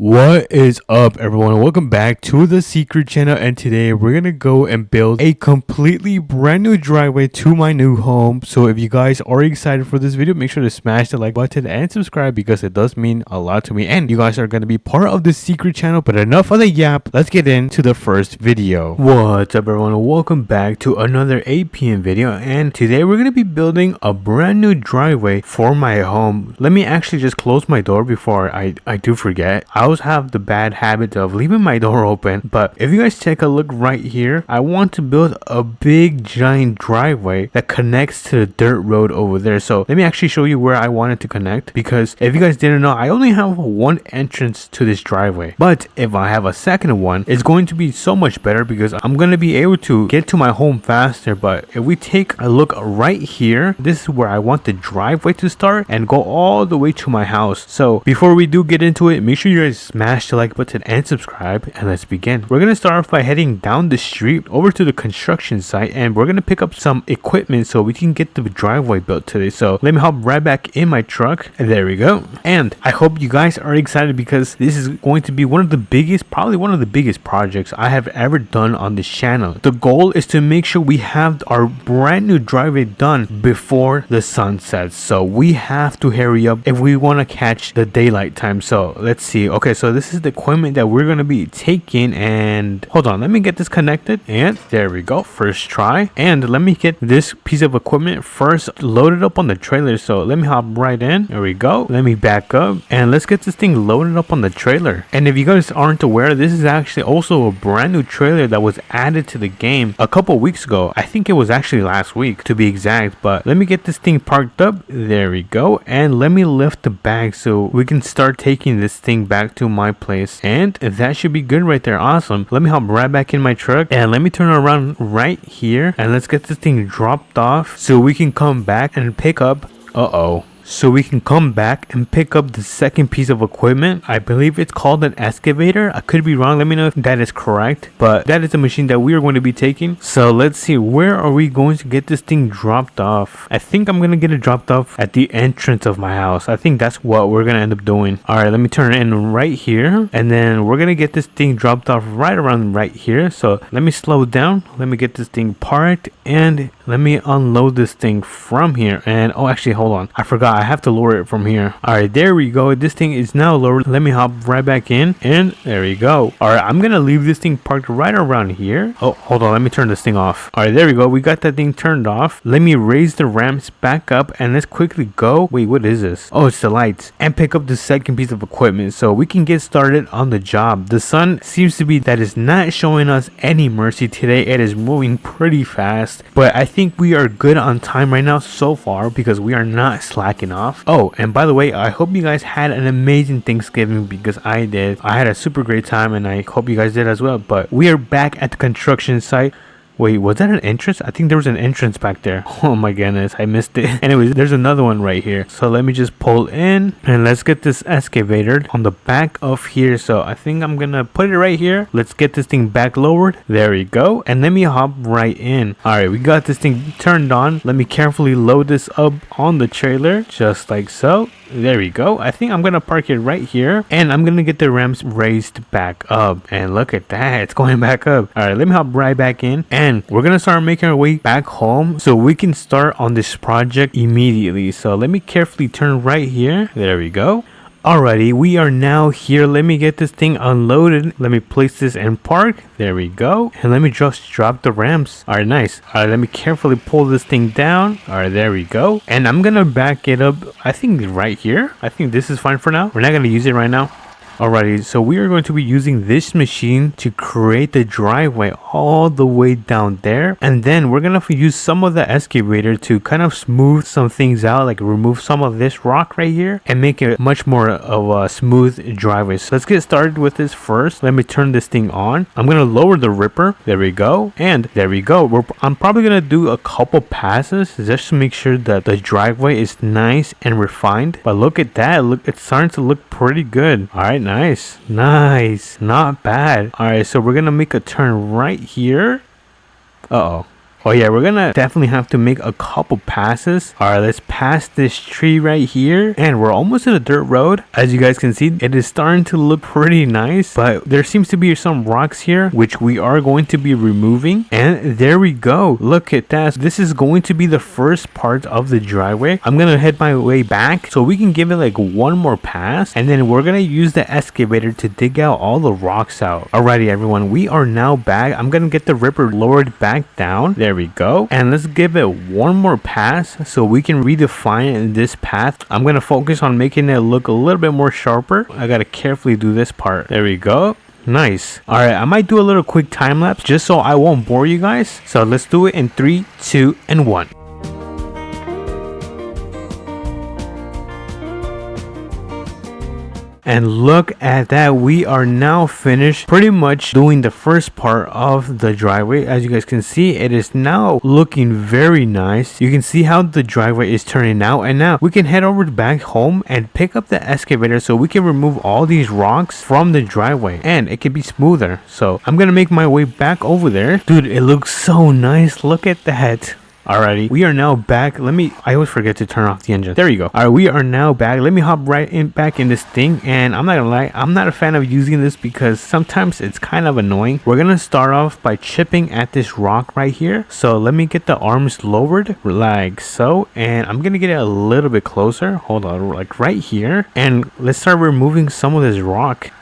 What is up, everyone? Welcome back to the secret channel, and today we're gonna go and build a completely brand new driveway to my new home. So if you guys are excited for this video, make sure to smash the like button and subscribe because it does mean a lot to me, and you guys are gonna be part of the secret channel. But enough of the yap, let's get into the first video. What's up, everyone? Welcome back to another APM video, and today we're gonna be building a brand new driveway for my home. Let me actually just close my door before I do forget. I always have the bad habit of leaving my door open, but if you guys take a look right here, I want to build a big giant driveway that connects to the dirt road over there. So let me actually show you where I want it to connect, because if you guys didn't know, I only have one entrance to this driveway, but if I have a second one, it's going to be so much better because I'm going to be able to get to my home faster. But if we take a look right here, this is where I want the driveway to start and go all the way to my house. So before we do get into it, make sure you guys smash the like button and subscribe, and let's begin. We're gonna start off by heading down the street over to the construction site, and we're gonna pick up some equipment so we can get the driveway built today. So let me hop right back in my truck, and there we go. And I hope you guys are excited because this is going to be one of the biggest, probably one of the biggest projects I have ever done on this channel. The goal is to make sure we have our brand new driveway done before the sun sets, so we have to hurry up if we want to catch the daylight time. So let's see. Okay, so this is the equipment that we're going to be taking, and hold on, let me get this connected, and there we go, first try. And let me get this piece of equipment first loaded up on the trailer. So let me hop right in, there we go. Let me back up, and let's get this thing loaded up on the trailer. And if you guys aren't aware, this is actually also a brand new trailer that was added to the game a couple weeks ago. I think it was actually last week to be exact. But let me get this thing parked up, there we go, and let me lift the bag so we can start taking this thing back to my place, and that should be good right there. Awesome. Let me hop right back in my truck, and let me turn around right here, and let's get this thing dropped off so we can come back and pick up so we can come back and pick up the second piece of equipment. I believe it's called an excavator. I could be wrong. Let me know if that is correct, but that is the machine that we are going to be taking. So let's see, where are we going to get this thing dropped off? I think I'm going to get it dropped off at the entrance of my house. I think that's what we're going to end up doing. All right, let me turn it in right here, and then we're going to get this thing dropped off right around right here. So let me slow down. Let me get this thing parked, and let me unload this thing from here. And oh, actually, hold on, I forgot, I have to lower it from here. All right, there we go. This thing is now lowered. Let me hop right back in, and there we go. All right, I'm gonna leave this thing parked right around here. Oh, hold on, let me turn this thing off. All right, there we go. We got that thing turned off. Let me raise the ramps back up, and let's quickly go. Wait, what is this? Oh, it's the lights. And pick up the second piece of equipment so we can get started on the job. The sun seems to be that is not showing us any mercy today. It is moving pretty fast, but I think we are good on time right now so far because we are not slacking off. Oh, and by the way, I hope you guys had an amazing Thanksgiving because I did. I had a super great time, and I hope you guys did as well. But we are back at the construction site. Wait, was that an entrance? I think there was an entrance back there. Oh my goodness, I missed it. Anyways, there's another one right here. So let me just pull in, and let's get this excavator on the back of here. So I think I'm gonna put it right here. Let's get this thing back lowered. There we go. And let me hop right in. All right, we got this thing turned on. Let me carefully load this up on the trailer, just like so. There we go. I think I'm gonna park it right here, and I'm gonna get the ramps raised back up, and look at that, it's going back up. All right, let me hop right back in, and we're gonna start making our way back home so we can start on this project immediately. So let me carefully turn right here. There we go. Alrighty, we are now here. Let me get this thing unloaded. Let me place this in park. There we go. And let me just drop the ramps. Alright, nice. Alright, let me carefully pull this thing down. Alright, there we go. And I'm gonna back it up, I think right here. I think this is fine for now. We're not gonna use it right now. Alrighty, so we are going to be using this machine to create the driveway all the way down there, and then we're gonna use some of the excavator to kind of smooth some things out, like remove some of this rock right here and make it much more of a smooth driveway. So let's get started with this first. Let me turn this thing on. I'm gonna lower the ripper. There we go, and there we go. I'm probably gonna do a couple passes just to make sure that the driveway is nice and refined. But look at that, look, it's starting to look pretty good. All right, nice, not bad. All right, so we're gonna make a turn right here. Oh yeah, we're gonna definitely have to make a couple passes. All right, let's past this tree right here, and we're almost at a dirt road. As you guys can see, it is starting to look pretty nice, but there seems to be some rocks here, which we are going to be removing. And there we go. Look at that. This is going to be the first part of the driveway. I'm gonna head my way back so we can give it like one more pass, and then we're gonna use the excavator to dig out all the rocks out. Alrighty everyone, we are now back. I'm gonna get the ripper lowered back down. There we go. And let's give it one more pass so we can redefine this path. I'm gonna focus on making it look a little bit more sharper. I gotta carefully do this part. There we go. Nice. All right, I might do a little quick time lapse just so I won't bore you guys. So let's do it in 3, 2, and 1. And look at that, we are now finished pretty much doing the first part of the driveway. As you guys can see, it is now looking very nice. You can see how the driveway is turning out, and now we can head over back home and pick up the excavator so we can remove all these rocks from the driveway and it can be smoother. So I'm gonna make my way back over there. Dude, it looks so nice. Look at that. Alrighty, we are now back. I always forget to turn off the engine. There you go. Alright, we are now back. Let me hop back in this thing, and I'm not gonna lie, I'm not a fan of using this because sometimes it's kind of annoying. We're gonna start off by chipping at this rock right here. So let me get the arms lowered like so, and I'm gonna get it a little bit closer. Hold on, like right here, and let's start removing some of this rock.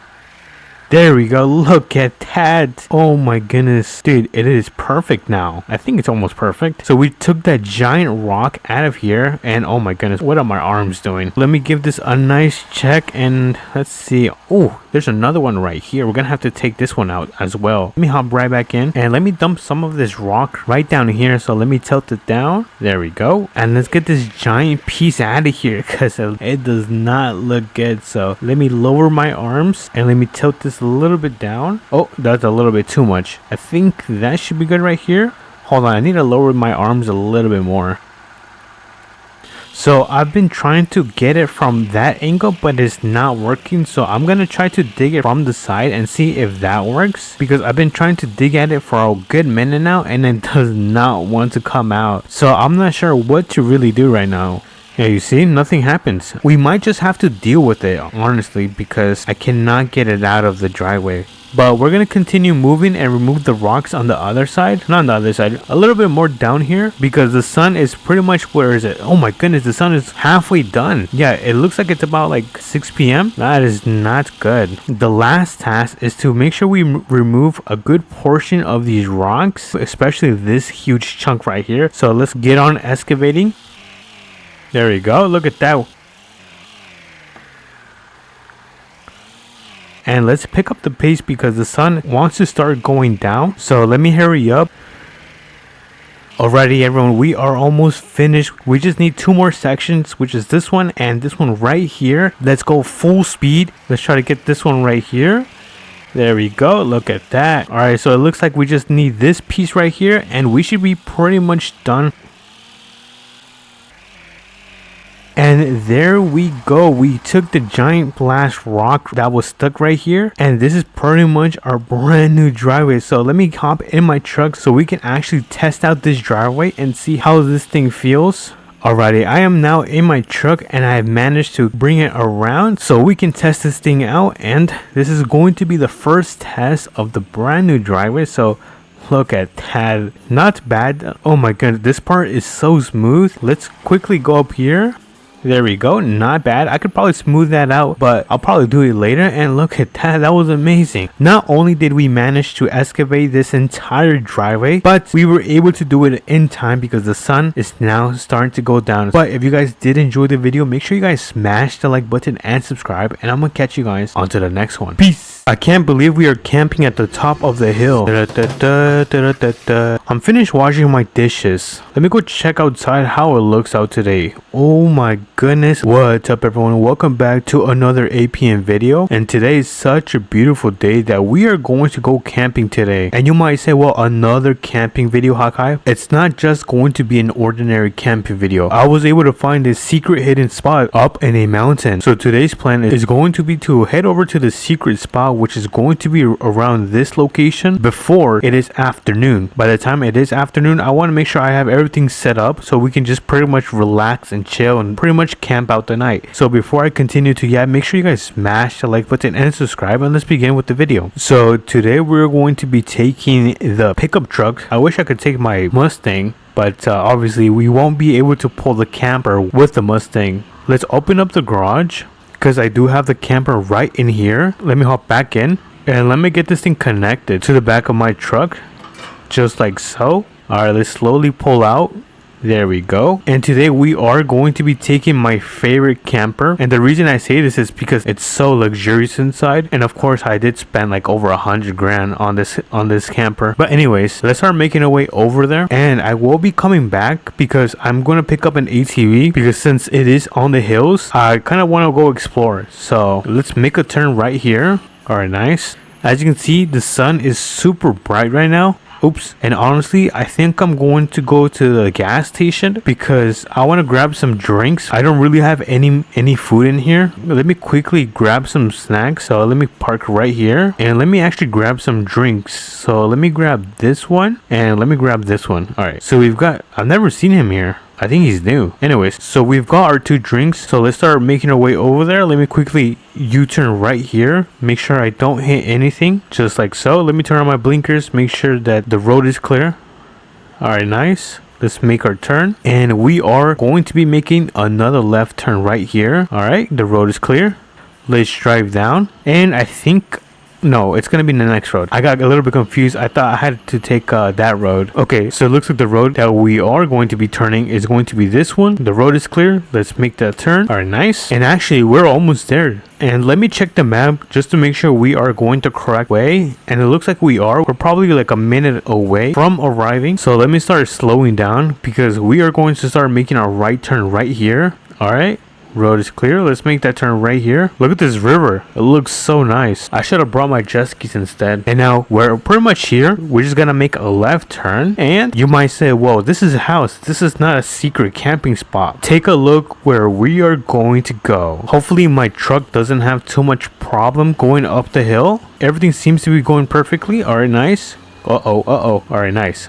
There we go. Look at that. Oh my goodness. Dude, it is perfect now. I think it's almost perfect. So we took that giant rock out of here, and oh my goodness, what are my arms doing? Let me give this a nice check, and let's see. Oh, there's another one right here. We're gonna have to take this one out as well. Let me hop right back in, and let me dump some of this rock right down here. So let me tilt it down. There we go. And let's get this giant piece out of here because it does not look good. So let me lower my arms and let me tilt this a little bit down. Oh, that's a little bit too much. I think that should be good right here. Hold on, I need to lower my arms a little bit more. So I've been trying to get it from that angle, but it's not working. So I'm gonna try to dig it from the side and see if that works, because I've been trying to dig at it for a good minute now and it does not want to come out. So I'm not sure what to really do right now. Yeah, you see, nothing happens. We might just have to deal with it, honestly, because I cannot get it out of the driveway. But we're going to continue moving and remove the rocks on the other side. Not on the other side, a little bit more down here, because the sun is pretty much, where is it? Oh my goodness, the sun is halfway done. Yeah, it looks like it's about like 6 p.m. That is not good. The last task is to make sure we remove a good portion of these rocks, especially this huge chunk right here. So let's get on excavating. There we go. Look at that. And let's pick up the pace because the sun wants to start going down. So let me hurry up. Alrighty everyone, we are almost finished. We just need 2 more sections, which is this one and this one right here. Let's go full speed. Let's try to get this one right here. There we go. Look at that. Alright, so it looks like we just need this piece right here and we should be pretty much done. And there we go. We took the giant blast rock that was stuck right here, and this is pretty much our brand new driveway. So let me hop in my truck so we can actually test out this driveway and see how this thing feels. Alrighty, I am now in my truck and I have managed to bring it around so we can test this thing out, and this is going to be the first test of the brand new driveway. So look at that. Not bad. Oh my goodness, this part is so smooth. Let's quickly go up here. There we go. Not bad. I could probably smooth that out, but I'll probably do it later. And look at that. That was amazing. Not only did we manage to excavate this entire driveway, but we were able to do it in time because the sun is now starting to go down. But if you guys did enjoy the video, make sure you guys smash the like button and subscribe, and I'm gonna catch you guys on to the next one. Peace. I can't believe we are camping at the top of the hill. I'm finished washing my dishes. Let me go check outside how it looks out today. Oh my goodness. What's up everyone? Welcome back to another APM video. And today is such a beautiful day that we are going to go camping today. And you might say, well, another camping video, Hakai? It's not just going to be an ordinary camping video. I was able to find this secret hidden spot up in a mountain. So today's plan is going to be to head over to the secret spot, which is going to be around this location before it is afternoon. By the time it is afternoon, I want to make sure I have everything set up so we can just pretty much relax and chill and pretty much camp out the night. So before I continue to make sure you guys smash the like button and subscribe, and let's begin with the video. So today we're going to be taking the pickup truck. I wish I could take my Mustang, but obviously we won't be able to pull the camper with the Mustang. Let's open up the garage because I do have the camper right in here. Let me hop back in and let me get this thing connected to the back of my truck, just like so. All right, let's slowly pull out. There we go. And today we are going to be taking my favorite camper, and the reason I say this is because it's so luxurious inside, and of course I did spend like over 100 grand on this camper. But anyways, let's start making our way over there, and I will be coming back because I'm going to pick up an ATV, because since it is on the hills, I kind of want to go explore. So let's make a turn right here. All right, nice. As you can see, the sun is super bright right now. Oops. And honestly, I think I'm going to go to the gas station because I want to grab some drinks. I don't really have any food in here. Let me quickly grab some snacks. So let me park right here and let me actually grab some drinks. So let me grab this one and let me grab this one. All right, so I've never seen him here. I think he's new. Anyways, so we've got our 2 drinks. So let's start making our way over there. Let me quickly U-turn right here. Make sure I don't hit anything. Just like so. Let me turn on my blinkers. Make sure that the road is clear. All right, nice. Let's make our turn. And we are going to be making another left turn right here. All right, the road is clear. Let's drive down. And I think... no, it's gonna be the next road. I got a little bit confused. I thought I had to take that road. Okay, so it looks like the road that we are going to be turning is going to be this one. The road is clear. Let's make that turn. All right, nice. And actually, we're almost there. And let me check the map just to make sure we are going the correct way. And it looks like we are. We're probably like a minute away from arriving. So let me start slowing down because we are going to start making our right turn right here. All right. Road is clear. Let's make that turn right here. Look at this river. It looks so nice. I should have brought my jet skis instead. And now we're pretty much here. We're just gonna make a left turn. And you might say, whoa, this is a house. This is not a secret camping spot. Take a look where we are going to go. Hopefully my truck doesn't have too much problem going up the hill. Everything seems to be going perfectly. All right, nice. Uh-oh. All right, nice.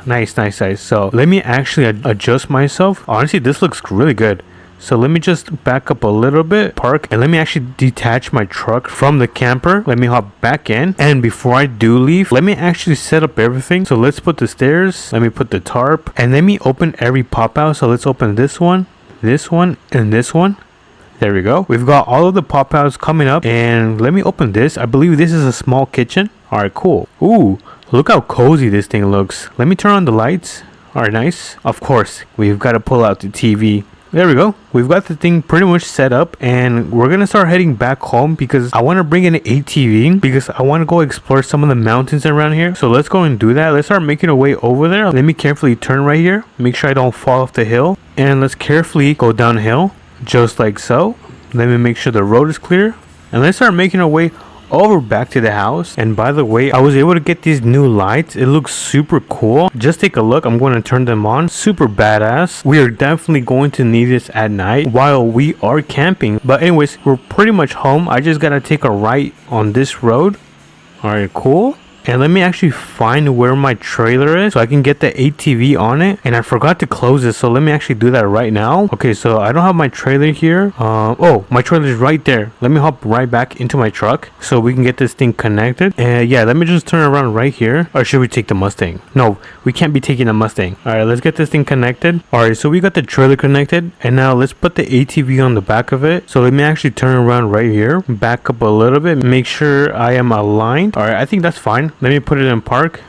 So let me actually adjust myself. Honestly, this looks really good. So let me just back up a little bit, park, and let me actually detach my truck from the camper. Let me hop back in. And before I do leave, let me actually set up everything. So let's put the stairs. Let me put the tarp. And let me open every pop out. So let's open this one, and this one. There we go. We've got all of the pop outs coming up. And let me open this. I believe this is a small kitchen. All right, cool. Ooh, look how cozy this thing looks. Let me turn on the lights. All right, nice. Of course, we've got to pull out the TV. There we go. We've got the thing pretty much set up, and we're gonna start heading back home because I want to bring an ATV because I want to go explore some of the mountains around here. So let's go and do that. Let's start making our way over there. Let me carefully turn right here. Make sure I don't fall off the hill, and let's carefully go downhill just like so. Let me make sure the road is clear, and let's start making our way over back to the house. And by the way, I was able to get these new lights. It looks super cool. Just take a look. I'm going to turn them on. Super badass. We are definitely going to need this at night while we are camping. But anyways, we're pretty much home. I just gotta take a right on this road. All right, cool. And let me actually find where my trailer is so I can get the ATV on it. And I forgot to close it, so let me actually do that right now. Okay, so I don't have my trailer here. Oh, my trailer is right there. Let me hop right back into my truck so we can get this thing connected. And yeah, let me just turn around right here. Or should we take the Mustang? No, we can't be taking the Mustang. All right, let's get this thing connected. All right, so we got the trailer connected. And now let's put the ATV on the back of it. So let me actually turn around right here. Back up a little bit. Make sure I am aligned. All right, I think that's fine. Let me put it in park.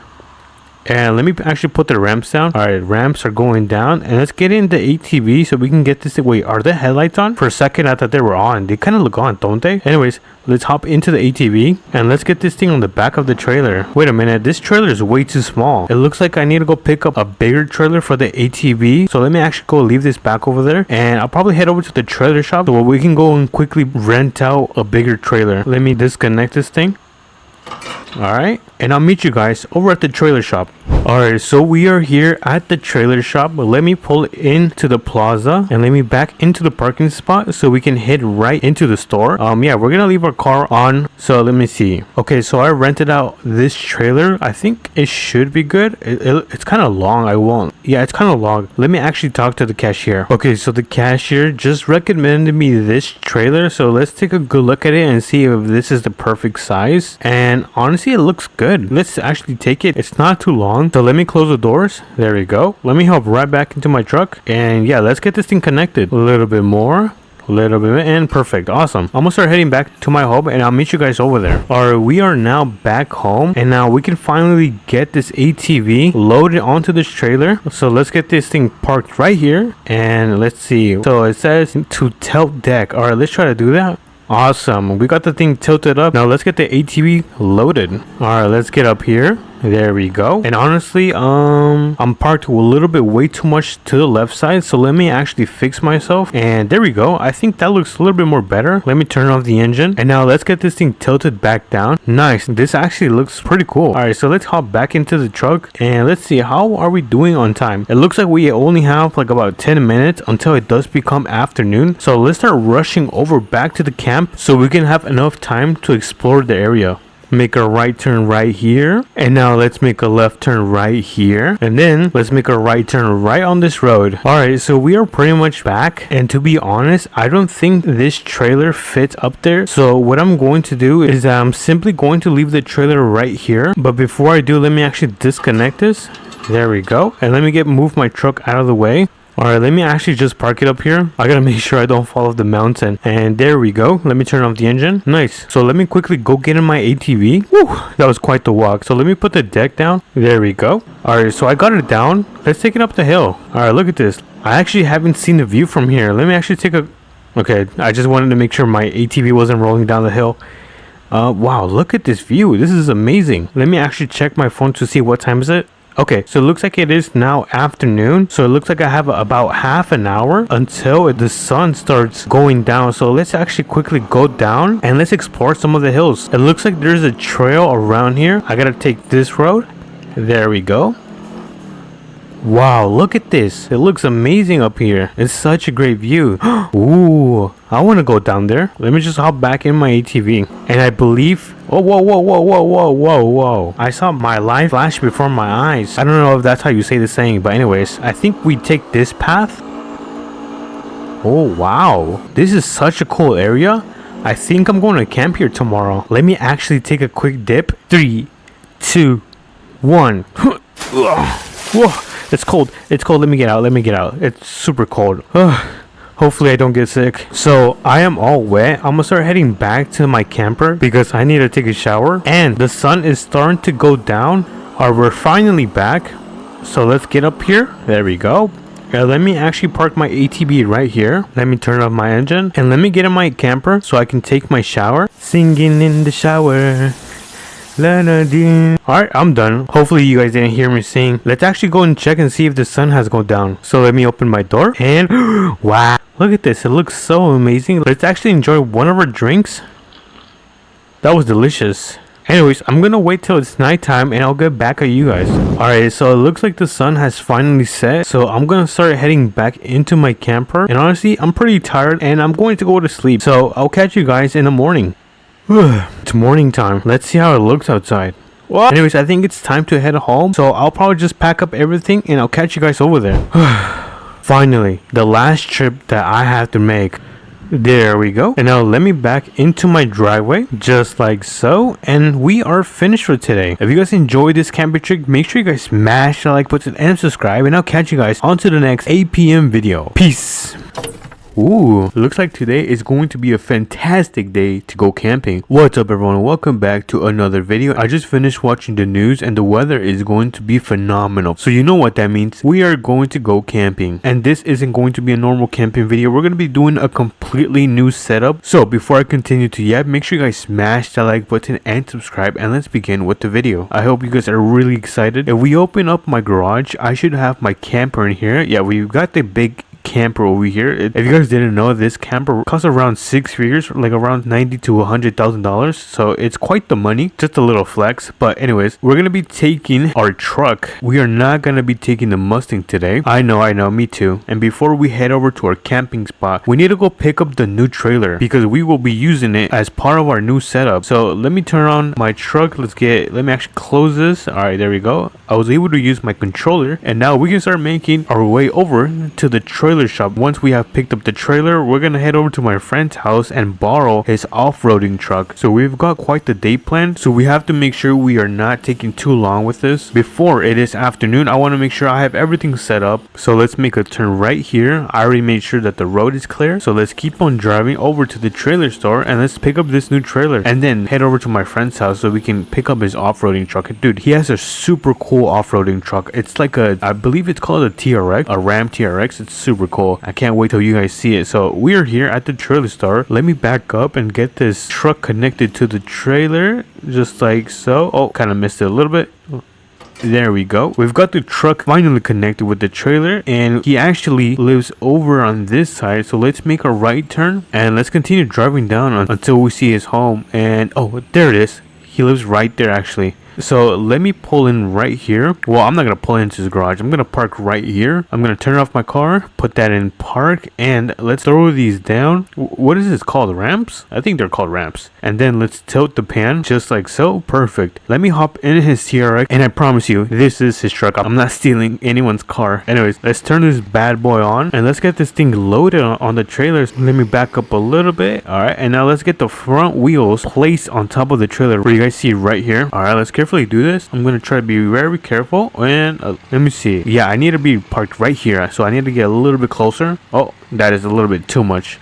And let me actually put the ramps down. All right, ramps are going down. And let's get in the ATV so we can get this. Wait, are the headlights on? For a second, I thought they were on. They kind of look on, don't they? Anyways, let's hop into the ATV. And let's get this thing on the back of the trailer. Wait a minute. This trailer is way too small. It looks like I need to go pick up a bigger trailer for the ATV. So let me actually go leave this back over there. And I'll probably head over to the trailer shop so we can go and quickly rent out a bigger trailer. Let me disconnect this thing. Alright, and I'll meet you guys over at the trailer shop. Alright, so we are here at the trailer shop. Let me pull into the plaza and let me back into the parking spot so we can head right into the store. Yeah, we're gonna leave our car on. So let me see. Okay, so I rented out this trailer. I think it should be good. It's kind of long. Yeah, it's kind of long. Let me actually talk to the cashier. Okay, so the cashier just recommended me this trailer. So let's take a good look at it and see if this is the perfect size. And honestly, it looks good. Let's actually take it. It's not too long. So let me close the doors. There we go. Let me hop right back into my truck. And yeah, let's get this thing connected. A little bit more. And perfect. Awesome. I'm gonna start heading back to my home and I'll meet you guys over there. Alright, we are now back home and now we can finally get this ATV loaded onto this trailer. So let's get this thing parked right here and let's see. So it says to tilt deck. Alright, let's try to do that. Awesome. We got the thing tilted up. Now let's get the ATV loaded. Alright, let's get up here. There we go. And honestly, I'm parked a little bit way too much to the left side. So let me actually fix myself. And there we go. I think that looks a little bit more better. Let me turn off the engine. And now let's get this thing tilted back down. Nice. This actually looks pretty cool. Alright, so let's hop back into the truck. And let's see, how are we doing on time? It looks like we only have like about 10 minutes until it does become afternoon. So let's start rushing over back to the camp so we can have enough time to explore the area. Make a right turn right here, and now let's make a left turn right here, and then let's make a right turn right on this road. Alright, so we are pretty much back, and to be honest, I don't think this trailer fits up there. So what I'm going to do is I'm simply going to leave the trailer right here, but before I do, let me actually disconnect this. There we go, and let me move my truck out of the way. Alright, let me actually just park it up here. I gotta make sure I don't fall off the mountain. And there we go. Let me turn off the engine. Nice. So let me quickly go get in my ATV. Woo! That was quite the walk. So let me put the deck down. There we go. Alright, so I got it down. Let's take it up the hill. Alright, look at this. I actually haven't seen the view from here. Let me actually take a... Okay, I just wanted to make sure my ATV wasn't rolling down the hill. Wow, look at this view. This is amazing. Let me actually check my phone to see what time is it. Okay, so it looks like it is now afternoon. So it looks like I have about half an hour until the sun starts going down. So let's actually quickly go down and let's explore some of the hills. It looks like there's a trail around here. I gotta take this road. There we go. Wow, look at this. It looks amazing up here. It's such a great view. Ooh, I want to go down there. Let me just hop back in my ATV. And I believe... Oh, whoa. I saw my life flash before my eyes. I don't know if that's how you say the saying, but anyways, I think we take this path. Oh, wow. This is such a cool area. I think I'm going to camp here tomorrow. Let me actually take a quick dip. 3, 2, 1. Whoa. It's cold. Let me get out. It's super cold. Hopefully I don't get sick. So I am all wet. I'm gonna start heading back to my camper because I need to take a shower. And the sun is starting to go down. We're finally back. So let's get up here. There we go. Let me actually park my ATV right here. Let me turn off my engine. And let me get in my camper so I can take my shower. Singing in the shower. Alright, I'm done. Hopefully you guys didn't hear me sing. Let's actually go and check and see if the sun has gone down. So let me open my door and wow, look at this. It looks so amazing. Let's actually enjoy one of our drinks. That was delicious. Anyways, I'm gonna wait till it's nighttime and I'll get back at you guys. Alright, so it looks like the sun has finally set. So I'm gonna start heading back into my camper. And honestly, I'm pretty tired and I'm going to go to sleep. So I'll catch you guys in the morning. It's morning time. Let's see how it looks outside. What? Anyways, I think it's time to head home. So I'll probably just pack up everything and I'll catch you guys over there. Finally, the last trip that I have to make. There we go. And now let me back into my driveway just like so. And we are finished for today. If you guys enjoyed this camping trick, make sure you guys smash the like button and subscribe. And I'll catch you guys on to the next APM video. Peace. Ooh, looks like today is going to be a fantastic day to go camping. What's up everyone, welcome back to another video. I just finished watching the news and the weather is going to be phenomenal. So you know what that means. We are going to go camping. And this isn't going to be a normal camping video. We're going to be doing a completely new setup. So before I continue to yet, make sure you guys smash that like button and subscribe. And let's begin with the video. I hope you guys are really excited. If we open up my garage, I should have my camper in here. Yeah, we've got the big camper over here. If you guys didn't know, this camper costs around 6 figures, like around $90,000 to $100,000. So it's quite the money. Just a little flex. But anyways, we're gonna be taking our truck. We are not gonna be taking the Mustang today. I know, me too. And before we head over to our camping spot, we need to go pick up the new trailer because we will be using it as part of our new setup. So let me turn on my truck. Let me actually close this. All right, there we go. I was able to use my controller, and now we can start making our way over to the trailer shop. Once we have picked up the trailer, we're gonna head over to my friend's house and borrow his off-roading truck. So we've got quite the day planned, so we have to make sure we are not taking too long with this. Before it is afternoon, I want to make sure I have everything set up. So let's make a turn right here. I already made sure that the road is clear, so let's keep on driving over to the trailer store and let's pick up this new trailer and then head over to my friend's house so we can pick up his off-roading truck. Dude, he has a super cool off-roading truck. It's like I believe it's called a TRX, a Ram TRX. It's super cool. I can't wait till you guys see it. So we are here at the trailer store. Let me back up and get this truck connected to the trailer, just like so. Oh, kind of missed it a little bit. There we go. We've got the truck finally connected with the trailer, and he actually lives over on this side. So let's make a right turn and let's continue driving down until we see his home. And oh, there it is. He lives right there actually. So let me pull in right here. Well, I'm not gonna pull into his garage. I'm gonna park right here. I'm gonna turn off my car, put that in park, and let's throw these down. What is this called? Ramps? I think they're called ramps. And then let's tilt the pan just like so. Perfect. Let me hop in his TRX, and I promise you, this is his truck. I'm not stealing anyone's car. Anyways, let's turn this bad boy on and let's get this thing loaded on the trailers. Let me back up a little bit. All right, and now let's get the front wheels placed on top of the trailer. Where you guys see right here. All right, let's carefully do this. I'm gonna try to be very careful, and let me see. Yeah, I need to be parked right here, so I need to get a little bit closer. Oh, that is a little bit too much.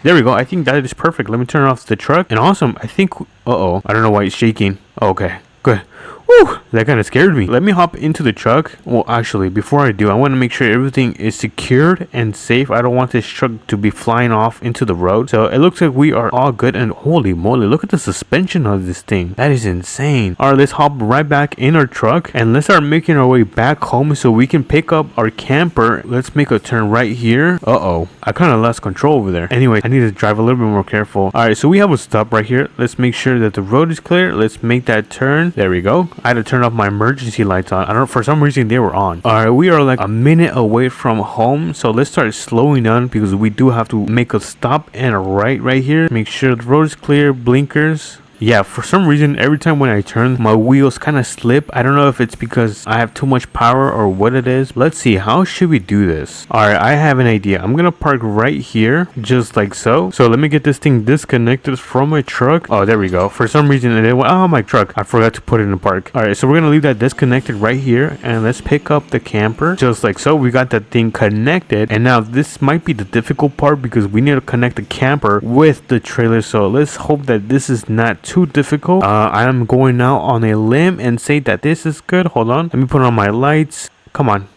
There we go. I think that is perfect. Let me turn off the truck. And awesome. I think I don't know why it's shaking. Okay, good. Whew, that kind of scared me. Let me hop into the truck. Well, actually, before I do, I want to make sure everything is secured and safe. I don't want this truck to be flying off into the road. So it looks like we are all good. And holy moly, look at the suspension of this thing. That is insane. All right, let's hop right back in our truck and let's start making our way back home so we can pick up our camper. Let's make a turn right here. I kind of lost control over there. Anyway, I need to drive a little bit more careful. All right, so we have a stop right here. Let's make sure that the road is clear. Let's make that turn. There we go. I had to turn off my emergency lights on. I don't know, for some reason they were on. All right, we are like a minute away from home, so let's start slowing down because we do have to make a stop and a right here. Make sure the road is clear, blinkers. Yeah, for some reason, every time when I turn, my wheels kind of slip. I don't know if it's because I have too much power or what it is. Let's see, how should we do this? All right, I have an idea. I'm gonna park right here, just like so. So let me get this thing disconnected from my truck. Oh, there we go. For some reason, it went, oh, my truck. I forgot to put it in the park. All right, so we're gonna leave that disconnected right here, and let's pick up the camper, just like so. We got that thing connected, and now this might be the difficult part because we need to connect the camper with the trailer. So let's hope that this is not too difficult. I am going now on a limb and say that this is good. Hold on, let me put on my lights. Come on.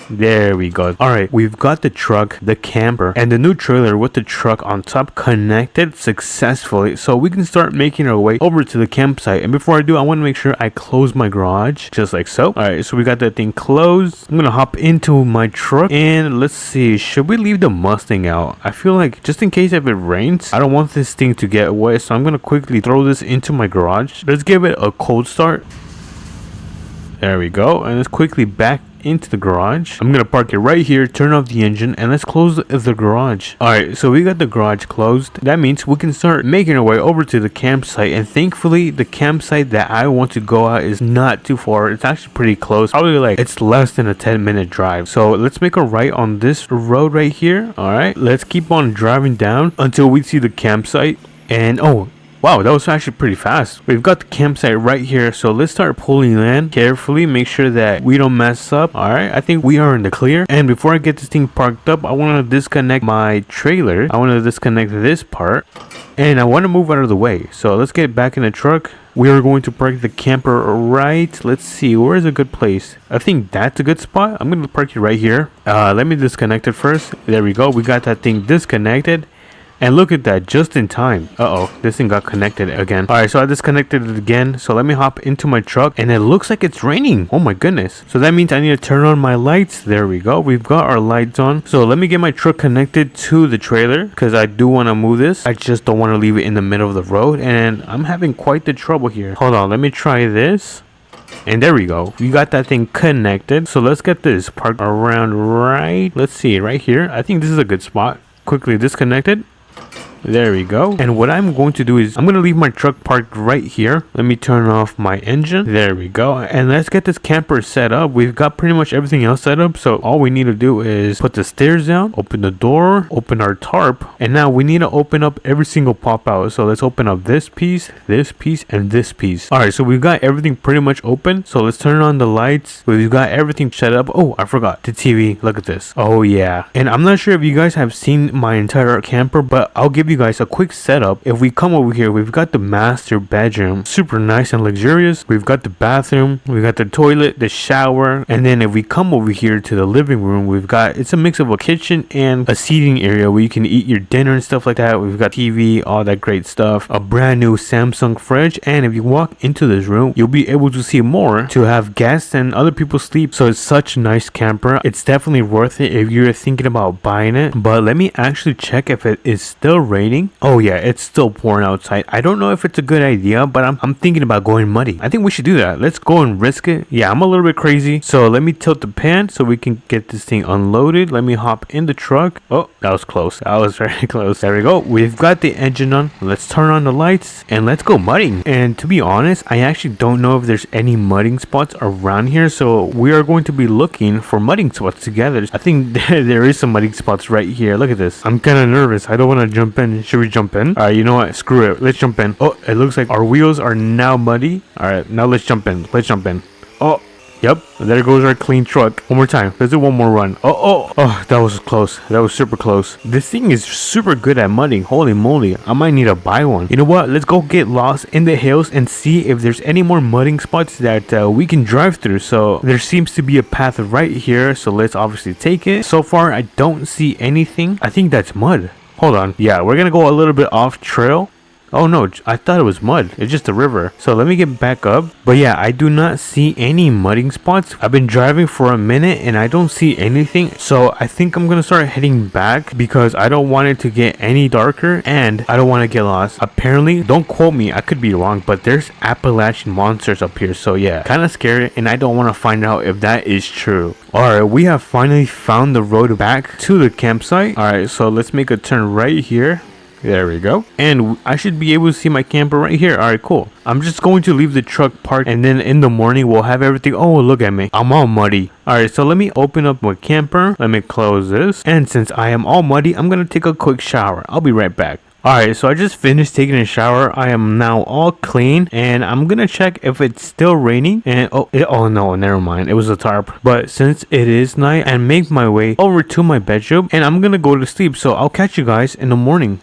There we go. All right, we've got the truck, the camper, and the new trailer with the truck on top connected successfully, so we can start making our way over to the campsite. And before I do, I want to make sure I close my garage, just like so. All right, so we got that thing closed. I'm gonna hop into my truck, and let's see, should we leave the Mustang out? I feel like just in case if it rains, I don't want this thing to get wet, so I'm gonna quickly throw this into my garage. Let's give it a cold start. There we go, and let's quickly back into the garage. I'm gonna park it right here, turn off the engine, and let's close the garage. All right, so we got the garage closed. That means we can start making our way over to the campsite, and thankfully the campsite that I want to go at is not too far. It's actually pretty close, probably like it's less than a 10-minute drive. So let's make a right on this road right here. All right, let's keep on driving down until we see the campsite. And wow, that was actually pretty fast. We've got the campsite right here, so let's start pulling in carefully, make sure that we don't mess up. All right, I think we are in the clear. And before I get this thing parked up, I want to disconnect my trailer. I want to disconnect this part, and I want to move out of the way. So let's get back in the truck. We are going to park the camper right. Let's see, where is a good place? I think that's a good spot. I'm going to park it right here. Let me disconnect it first. There we go. We got that thing disconnected. And look at that, just in time. Uh-oh, this thing got connected again. All right, so I disconnected it again. So let me hop into my truck, and it looks like it's raining. Oh my goodness. So that means I need to turn on my lights. There we go. We've got our lights on. So let me get my truck connected to the trailer, because I do want to move this. I just don't want to leave it in the middle of the road, and I'm having quite the trouble here. Hold on, let me try this. And there we go. We got that thing connected. So let's get this parked around right. Let's see, right here. I think this is a good spot. Quickly disconnected. There we go. And what I'm going to do is I'm going to leave my truck parked right here. Let me turn off my engine. There we go. And let's get this camper set up. We've got pretty much everything else set up. So all we need to do is put the stairs down, open the door, open our tarp. And now we need to open up every single pop out. So let's open up this piece, and this piece. All right, so we've got everything pretty much open. So let's turn on the lights. We've got everything set up. Oh, I forgot the TV. Look at this. Oh yeah. And I'm not sure if you guys have seen my entire camper, but I'll give you guys a quick setup. If we come over here, we've got the master bedroom, super nice and luxurious. We've got the bathroom, we've got the toilet, the shower, and then if we come over here to the living room, we've got, it's a mix of a kitchen and a seating area where you can eat your dinner and stuff like that. We've got TV, all that great stuff, a brand new Samsung fridge, and if you walk into this room, you'll be able to see more to have guests and other people sleep. So it's such a nice camper. It's definitely worth it if you're thinking about buying it. But let me actually check if it is still raining. Oh yeah, it's still pouring outside. I don't know if it's a good idea, but I'm thinking about going muddy. I think we should do that. Let's go and risk it. Yeah, I'm a little bit crazy. So let me tilt the pan so we can get this thing unloaded. Let me hop in the truck. Oh, that was close. That was very close. There we go. We've got the engine on. Let's turn on the lights and let's go mudding. And to be honest, I actually don't know if there's any mudding spots around here. So we are going to be looking for mudding spots together. I think there is some mudding spots right here. Look at this. I'm kind of nervous. I don't want to jump in. Should we jump in? All right, you know what? Screw it. Let's jump in. Oh, it looks like our wheels are now muddy. All right, now let's jump in. Let's jump in. Oh, yep. There goes our clean truck. One more time. Let's do one more run. Oh, that was close. That was super close. This thing is super good at mudding. Holy moly. I might need to buy one. You know what? Let's go get lost in the hills and see if there's any more mudding spots that we can drive through. So there seems to be a path right here. So let's obviously take it. So far, I don't see anything. I think that's mud. Hold on. Yeah, we're gonna go a little bit off trail. Oh no, I thought it was mud. It's just a river. So let me get back up. But yeah, I do not see any mudding spots. I've been driving for a minute and I don't see anything. So I think I'm gonna start heading back because I don't want it to get any darker and I don't want to get lost. Apparently, don't quote me, I could be wrong, but there's Appalachian monsters up here. So yeah, kind of scary and I don't want to find out if that is true. Alright, we have finally found the road back to the campsite. Alright, so let's make a turn right here. There we go. And I should be able to see my camper right here. Alright, cool. I'm just going to leave the truck parked and then in the morning we'll have everything. Oh, look at me. I'm all muddy. Alright, so let me open up my camper. Let me close this. And since I am all muddy, I'm going to take a quick shower. I'll be right back. Alright, so I just finished taking a shower. I am now all clean and I'm gonna check if it's still raining. And oh no, never mind, it was a tarp. But since it is night, and make my way over to my bedroom and I'm gonna go to sleep. So I'll catch you guys in the morning.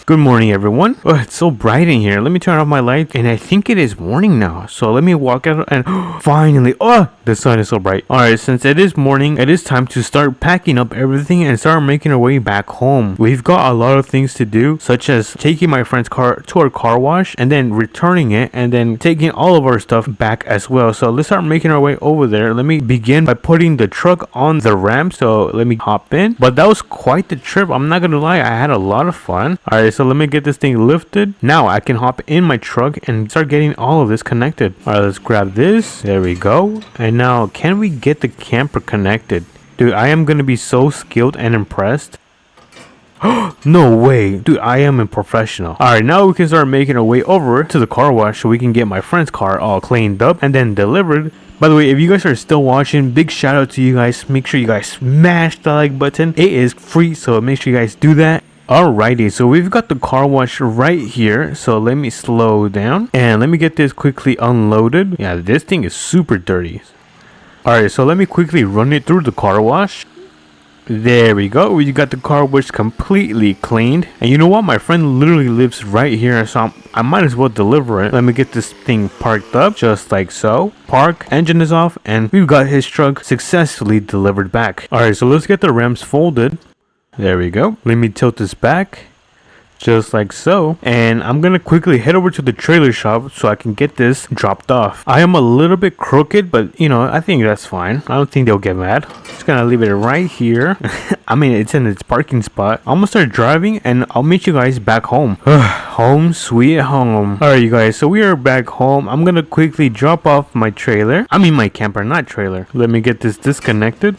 Good morning, everyone. Oh, it's so bright in here. Let me turn off my lights and I think it is morning now. So let me walk out and finally, the sun is so bright. Alright, since it is morning, it is time to start packing up everything and start making our way back home. We've got a lot of things to do, such as taking my friend's car to our car wash and then returning it and then taking all of our stuff back as well. So let's start making our way over there. Let me begin by putting the truck on the ramp. So let me hop in. But that was quite the trip. I'm not gonna lie, I had a lot of fun. Alright, so let me get this thing lifted. Now I can hop in my truck and start getting all of this connected. Alright, let's grab this. There we go. And now can we get the camper connected? Dude, I am gonna be so skilled and impressed. No way. Dude, I am a professional. Alright, now we can start making our way over to the car wash so we can get my friend's car all cleaned up and then delivered. By the way, if you guys are still watching, big shout out to you guys. Make sure you guys smash the like button. It is free, so make sure you guys do that. Alrighty, so we've got the car wash right here. So let me slow down and let me get this quickly unloaded. Yeah, this thing is super dirty. Alright, so let me quickly run it through the car wash. There we go. We got the car wash completely cleaned. And you know what? My friend literally lives right here, so I might as well deliver it. Let me get this thing parked up just like so. Park, engine is off, and we've got his truck successfully delivered back. Alright, so let's get the rims folded. There we go. Let me tilt this back. Just like so, and I'm gonna quickly head over to the trailer shop so I can get this dropped off. I am a little bit crooked, but you know, I think that's fine. I don't think they'll get mad. Just gonna leave it right here. I mean, it's in its parking spot. I'm gonna start driving and I'll meet you guys back home. Home sweet home. Alright, you guys, so we are back home. I'm gonna quickly drop off my trailer. I mean my camper, not trailer. Let me get this disconnected.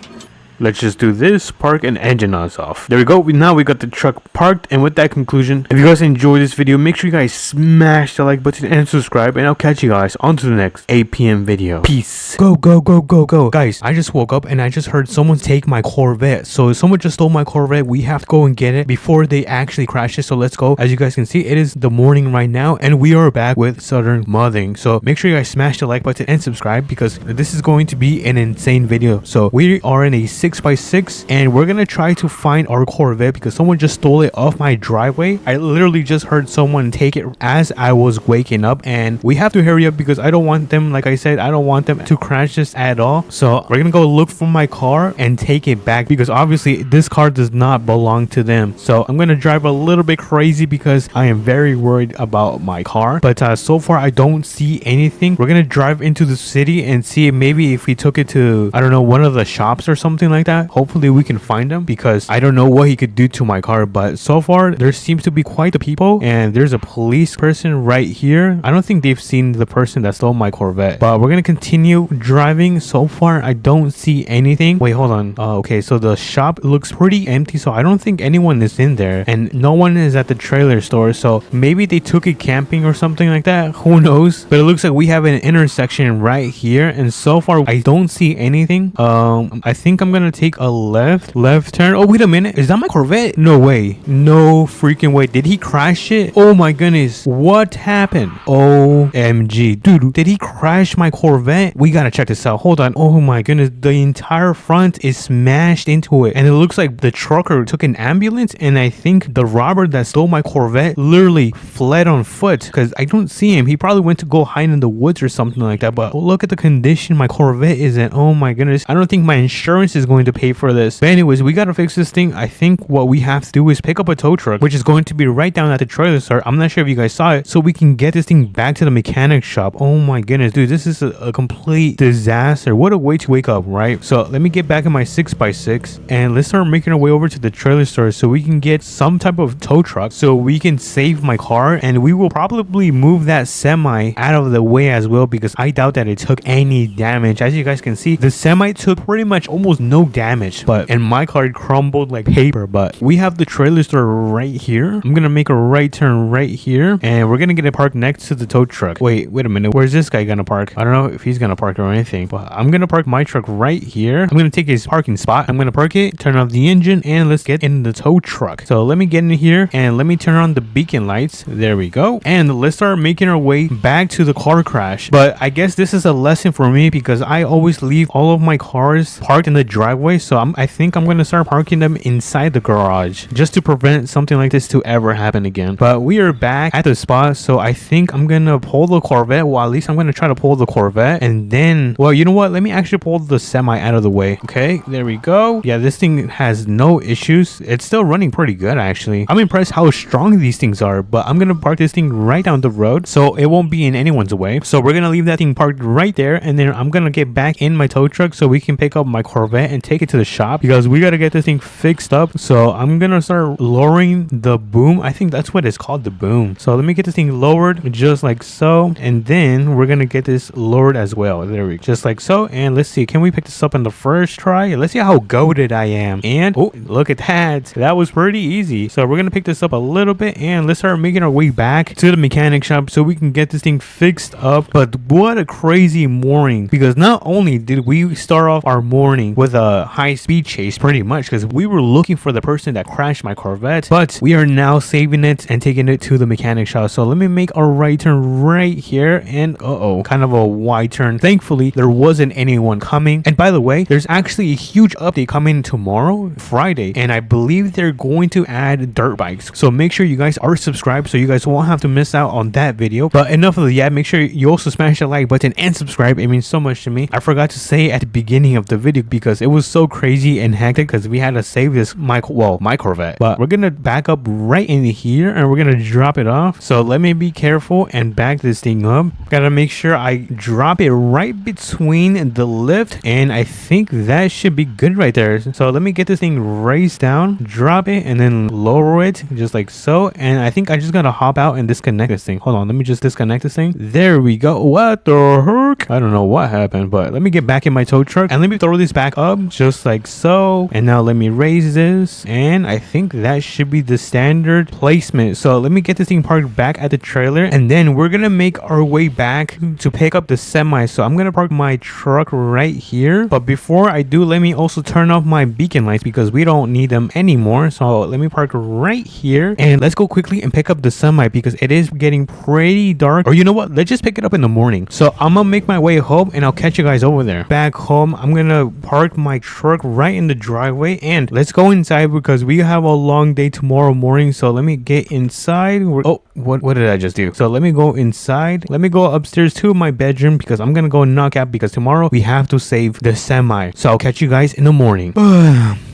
Let's just do this, park and engine nozzle off. There we go. Now we got the truck parked, and with that conclusion, if you guys enjoyed this video, make sure you guys smash the like button and subscribe, and I'll catch you guys on to the next APM video. Peace. Go, go, go, go, go. Guys, I just woke up and I just heard someone take my Corvette. So someone just stole my Corvette. We have to go and get it before they actually crash it. So let's go. As you guys can see, it is the morning right now, and we are back with Southern Mothing. So make sure you guys smash the like button and subscribe, because this is going to be an insane video. So we are in a 6x6 and we're gonna try to find our Corvette because someone just stole it off my driveway. I literally just heard someone take it as I was waking up, and we have to hurry up because I don't want them, like I said, I don't want them to crash this at all. So we're gonna go look for my car and take it back, because obviously this car does not belong to them. So I'm gonna drive a little bit crazy because I am very worried about my car, but so far I don't see anything. We're gonna drive into the city and see maybe if we took it to, I don't know, one of the shops or something like that. Hopefully we can find him, because I don't know what he could do to my car. But so far there seems to be quite the people, and there's a police person right here. I don't think they've seen the person that stole my Corvette, but we're gonna continue driving. So far I don't see anything. Wait, hold on. Okay, so the shop looks pretty empty, so I don't think anyone is in there, and no one is at the trailer store. So maybe they took it camping or something like that, who knows. But it looks like we have an intersection right here, and so far I don't see anything. I think I'm gonna take a left turn. Oh, wait a minute, is that my Corvette? No way, no freaking way. Did he crash it? Oh my goodness, what happened? OMG, dude, did he crash my Corvette? We gotta check this out. Hold on. Oh my goodness, the entire front is smashed into it, and it looks like the trucker took an ambulance, and I think the robber that stole my Corvette literally fled on foot, because I don't see him. He probably went to go hide in the woods or something like that. But look at the condition my Corvette is in. Oh my goodness, I don't think my insurance is going to pay for this. But anyways, we gotta fix this thing. I think what we have to do is pick up a tow truck, which is going to be right down at the trailer store. I'm not sure if you guys saw it, so we can get this thing back to the mechanic shop. Oh my goodness, dude, this is a complete disaster. What a way to wake up, right? So let me get back in my 6x6 and let's start making our way over to the trailer store so we can get some type of tow truck so we can save my car, and we will probably move that semi out of the way as well, because I doubt that it took any damage. As you guys can see, the semi took pretty much almost no damage, but and my car crumbled like paper. But we have the trailer store right here. I'm gonna make a right turn right here, and we're gonna get it parked next to the tow truck. Wait a minute, where's this guy gonna park? I don't know if he's gonna park or anything, but I'm gonna park my truck right here. I'm gonna take his parking spot, I'm gonna park it, turn off the engine, and let's get in the tow truck. So let me get in here and let me turn on the beacon lights. There we go, and let's start making our way back to the car crash. But I guess this is a lesson for me, because I always leave all of my cars parked in the driveway. So I think I'm gonna start parking them inside the garage, just to prevent something like this to ever happen again. But we are back at the spot, so I think I'm gonna pull the Corvette. Well, at least I'm gonna try to pull the Corvette, and then, well, you know what, let me actually pull the semi out of the way. Okay, there we go. Yeah, this thing has no issues. It's still running pretty good, actually. I'm impressed how strong these things are. But I'm gonna park this thing right down the road so it won't be in anyone's way. So we're gonna leave that thing parked right there, and then I'm gonna get back in my tow truck so we can pick up my Corvette and take it to the shop, because we gotta get this thing fixed up. So I'm gonna start lowering the boom. I think that's what it's called, the boom. So let me get this thing lowered just like so, and then we're gonna get this lowered as well. There we go, just like so. And let's see, can we pick this up on the first try? Let's see how goated I am. And oh, look at that, that was pretty easy. So we're gonna pick this up a little bit, and let's start making our way back to the mechanic shop so we can get this thing fixed up. But what a crazy morning, because not only did we start off our morning with a high-speed chase pretty much, because we were looking for the person that crashed my Corvette, but we are now saving it and taking it to the mechanic shop. So let me make a right turn right here, and kind of a wide turn. Thankfully there wasn't anyone coming. And by the way, there's actually a huge update coming tomorrow, Friday, and I believe they're going to add dirt bikes. So make sure you guys are subscribed so you guys won't have to miss out on that video. But enough of that, make sure you also smash the like button and subscribe. It means so much to me. I forgot to say at the beginning of the video because it was so crazy and hectic because we had to save this my Corvette. But we're gonna back up right in here and we're gonna drop it off. So let me be careful and back this thing up. Gotta make sure I drop it right between the lift, and I think that should be good right there. So let me get this thing raised down, drop it, and then lower it just like so. And I think I just gotta hop out and disconnect this thing. Hold on, let me just disconnect this thing. There we go. What the heck? I don't know what happened, but let me get back in my tow truck and let me throw this back up just like so. And now let me raise this, and I think that should be the standard placement. So let me get this thing parked back at the trailer, and then we're gonna make our way back to pick up the semi. So I'm gonna park my truck right here, but before I do, let me also turn off my beacon lights because we don't need them anymore. So let me park right here, and let's go quickly and pick up the semi because it is getting pretty dark. Or you know what, let's just pick it up in the morning. So I'm gonna make my way home and I'll catch you guys over there. Back home, I'm gonna park my truck right in the driveway, and let's go inside because we have a long day tomorrow morning. So let me get inside. Oh, what did I just do? So let me go inside. Let me go upstairs to my bedroom because I'm gonna go knock out because tomorrow we have to save the semi. So I'll catch you guys in the morning.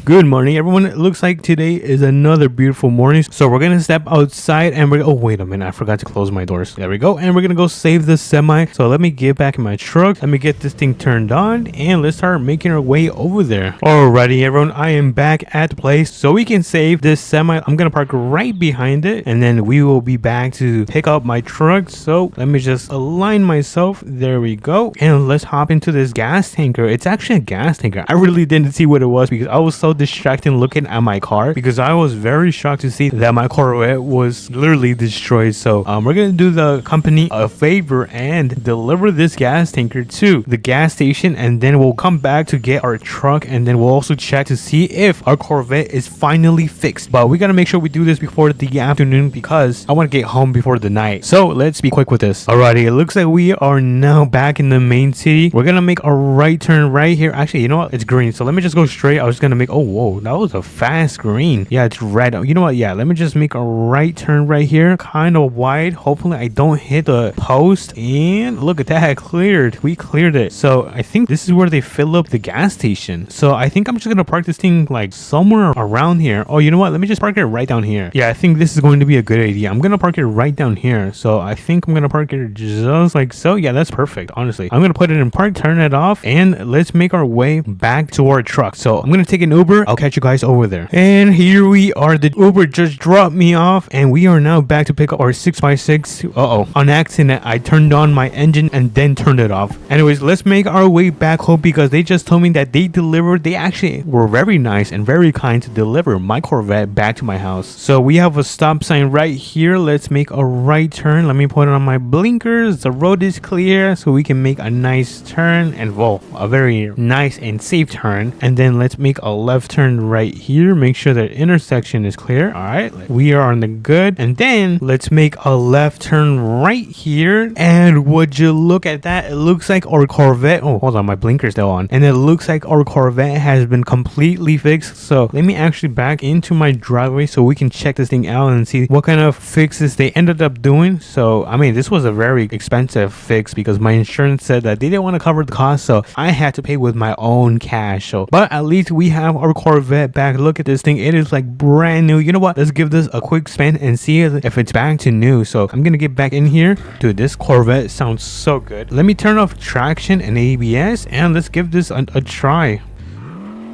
Good morning, everyone. It looks like today is another beautiful morning. So we're gonna step outside and we're, oh wait a minute, I forgot to close my doors. There we go. And we're gonna go save the semi. So let me get back in my truck. Let me get this thing turned on and let's start making our way over there. Alrighty, everyone, I am back at the place so we can save this semi. I'm gonna park right behind it, and then we will be back to pick up my truck. So let me just align myself. There we go. And let's hop into this gas tanker. It's actually a gas tanker. I really didn't see what it was because I was so distracted looking at my car, because I was very shocked to see that my Corvette was literally destroyed. So we're gonna do the company a favor and deliver this gas tanker to the gas station, and then we'll come back to get our truck, and then we'll also check to see if our Corvette is finally fixed. But we gotta make sure we do this before the afternoon because I want to get home before the night. So let's be quick with this. Alrighty, it looks like we are now back in the main city. We're gonna make a right turn right here. Actually, you know what, it's green, so let me just go straight. I was gonna make, oh whoa, that was a fast green. Yeah, it's red. You know what, yeah, let me just make a right turn right here, kind of wide. Hopefully I don't hit the post, and look at that, cleared. We cleared it. So I think this is where they fill up the gas station. So I think I'm just gonna park this thing like somewhere around here. Oh, you know what, let me just park it right down here. Yeah, I think this is going to be a good idea. I'm gonna park it right down here. So I think I'm gonna park it just like so. Yeah, that's perfect. Honestly, I'm gonna put it in park, turn it off, and let's make our way back to our truck. So I'm gonna take an Uber. I'll catch you guys over there. And here we are. The Uber just dropped me off, and we are now back to pick up our 6x6. On accident I turned on my engine and then turned it off. Anyways, let's make our way back home because they just told me that they delivered. They actually were very nice and very kind to deliver my Corvette back to my house. So we have a stop sign right here. Let's make a right turn. Let me put on my blinkers. The road is clear so we can make a nice turn, and well, a very nice and safe turn. And then let's make a left turn right here. Make sure that intersection is clear. All right, we are on the good. And then let's make a left turn right here. And would you look at that, it looks like our Corvette, oh hold on, my blinker's still on, and it looks like our Corvette has been completely fixed. So let me actually back into my driveway so we can check this thing out and see what kind of fixes they ended up doing. So I mean, this was a very expensive fix because my insurance said that they didn't want to cover the cost, so I had to pay with my own cash. So but at least we have our Corvette back. Look at this thing, it is like brand new. You know what, let's give this a quick spin and see if it's back to new. So I'm gonna get back in here. Dude, this Corvette sounds so good. Let me turn off traction and ABS and let's give this a try.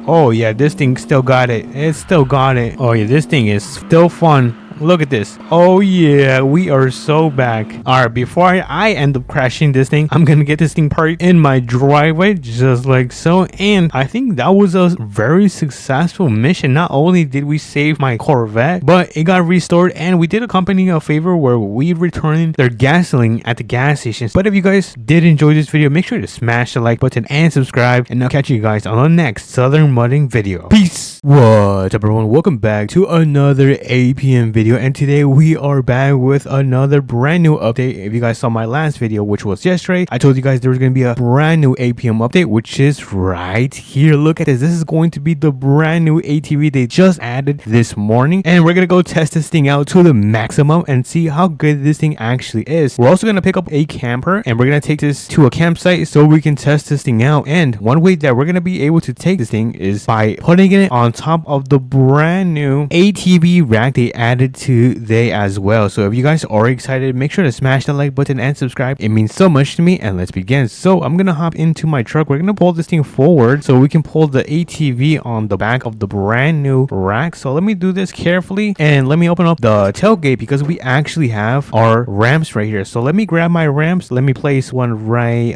Oh yeah, this thing still got it. It still got it. Oh yeah, this thing is still fun. Look at this. Oh yeah, we are so back. All right, before I end up crashing this thing, I'm gonna get this thing parked in my driveway just like so. And I think that was a very successful mission. Not only did we save my Corvette, but it got restored, and we did a company a favor where we returned their gasoline at the gas stations. But if you guys did enjoy this video, make sure to smash the like button and subscribe, and I'll catch you guys on the next Southern Mudding video. Peace. What's up, everyone? Welcome back to another APM video. video, and today we are back with another brand new update. If you guys saw my last video, which was yesterday, I told you guys there was going to be a brand new APM update, which is right here. Look at this. This is going to be the brand new ATV they just added this morning, and we're going to go test this thing out to the maximum and see how good this thing actually is. We're also going to pick up a camper, and we're going to take this to a campsite so we can test this thing out. And one way that we're going to be able to take this thing is by putting it on top of the brand new ATV rack they added today as well. So if you guys are excited, make sure to smash the like button and subscribe. It means so much to me, and let's begin. So I'm gonna hop into my truck. We're gonna pull this thing forward so we can pull the ATV on the back of the brand new rack. So let me do this carefully, and let me open up the tailgate because we actually have our ramps right here. So let me grab my ramps. Let me place one right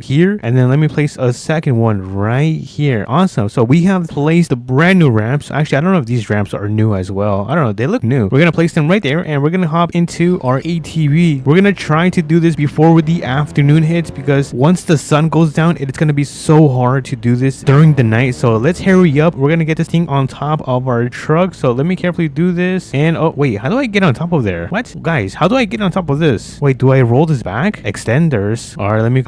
here, and then let me place a second one right here. Awesome. So we have placed the brand new ramps. Actually, I don't know if these ramps are new as well. I don't know, they look new. We're gonna place them right there, and we're gonna hop into our ATV. We're gonna try to do this before the afternoon hits, because once the sun goes down, it's gonna be so hard to do this during the night. So let's hurry up. We're gonna get this thing on top of our truck. So let me carefully do this. And oh wait, how do I get on top of there? What, guys, how do I get on top of this? Wait, do I roll this back? Extenders. All right, let me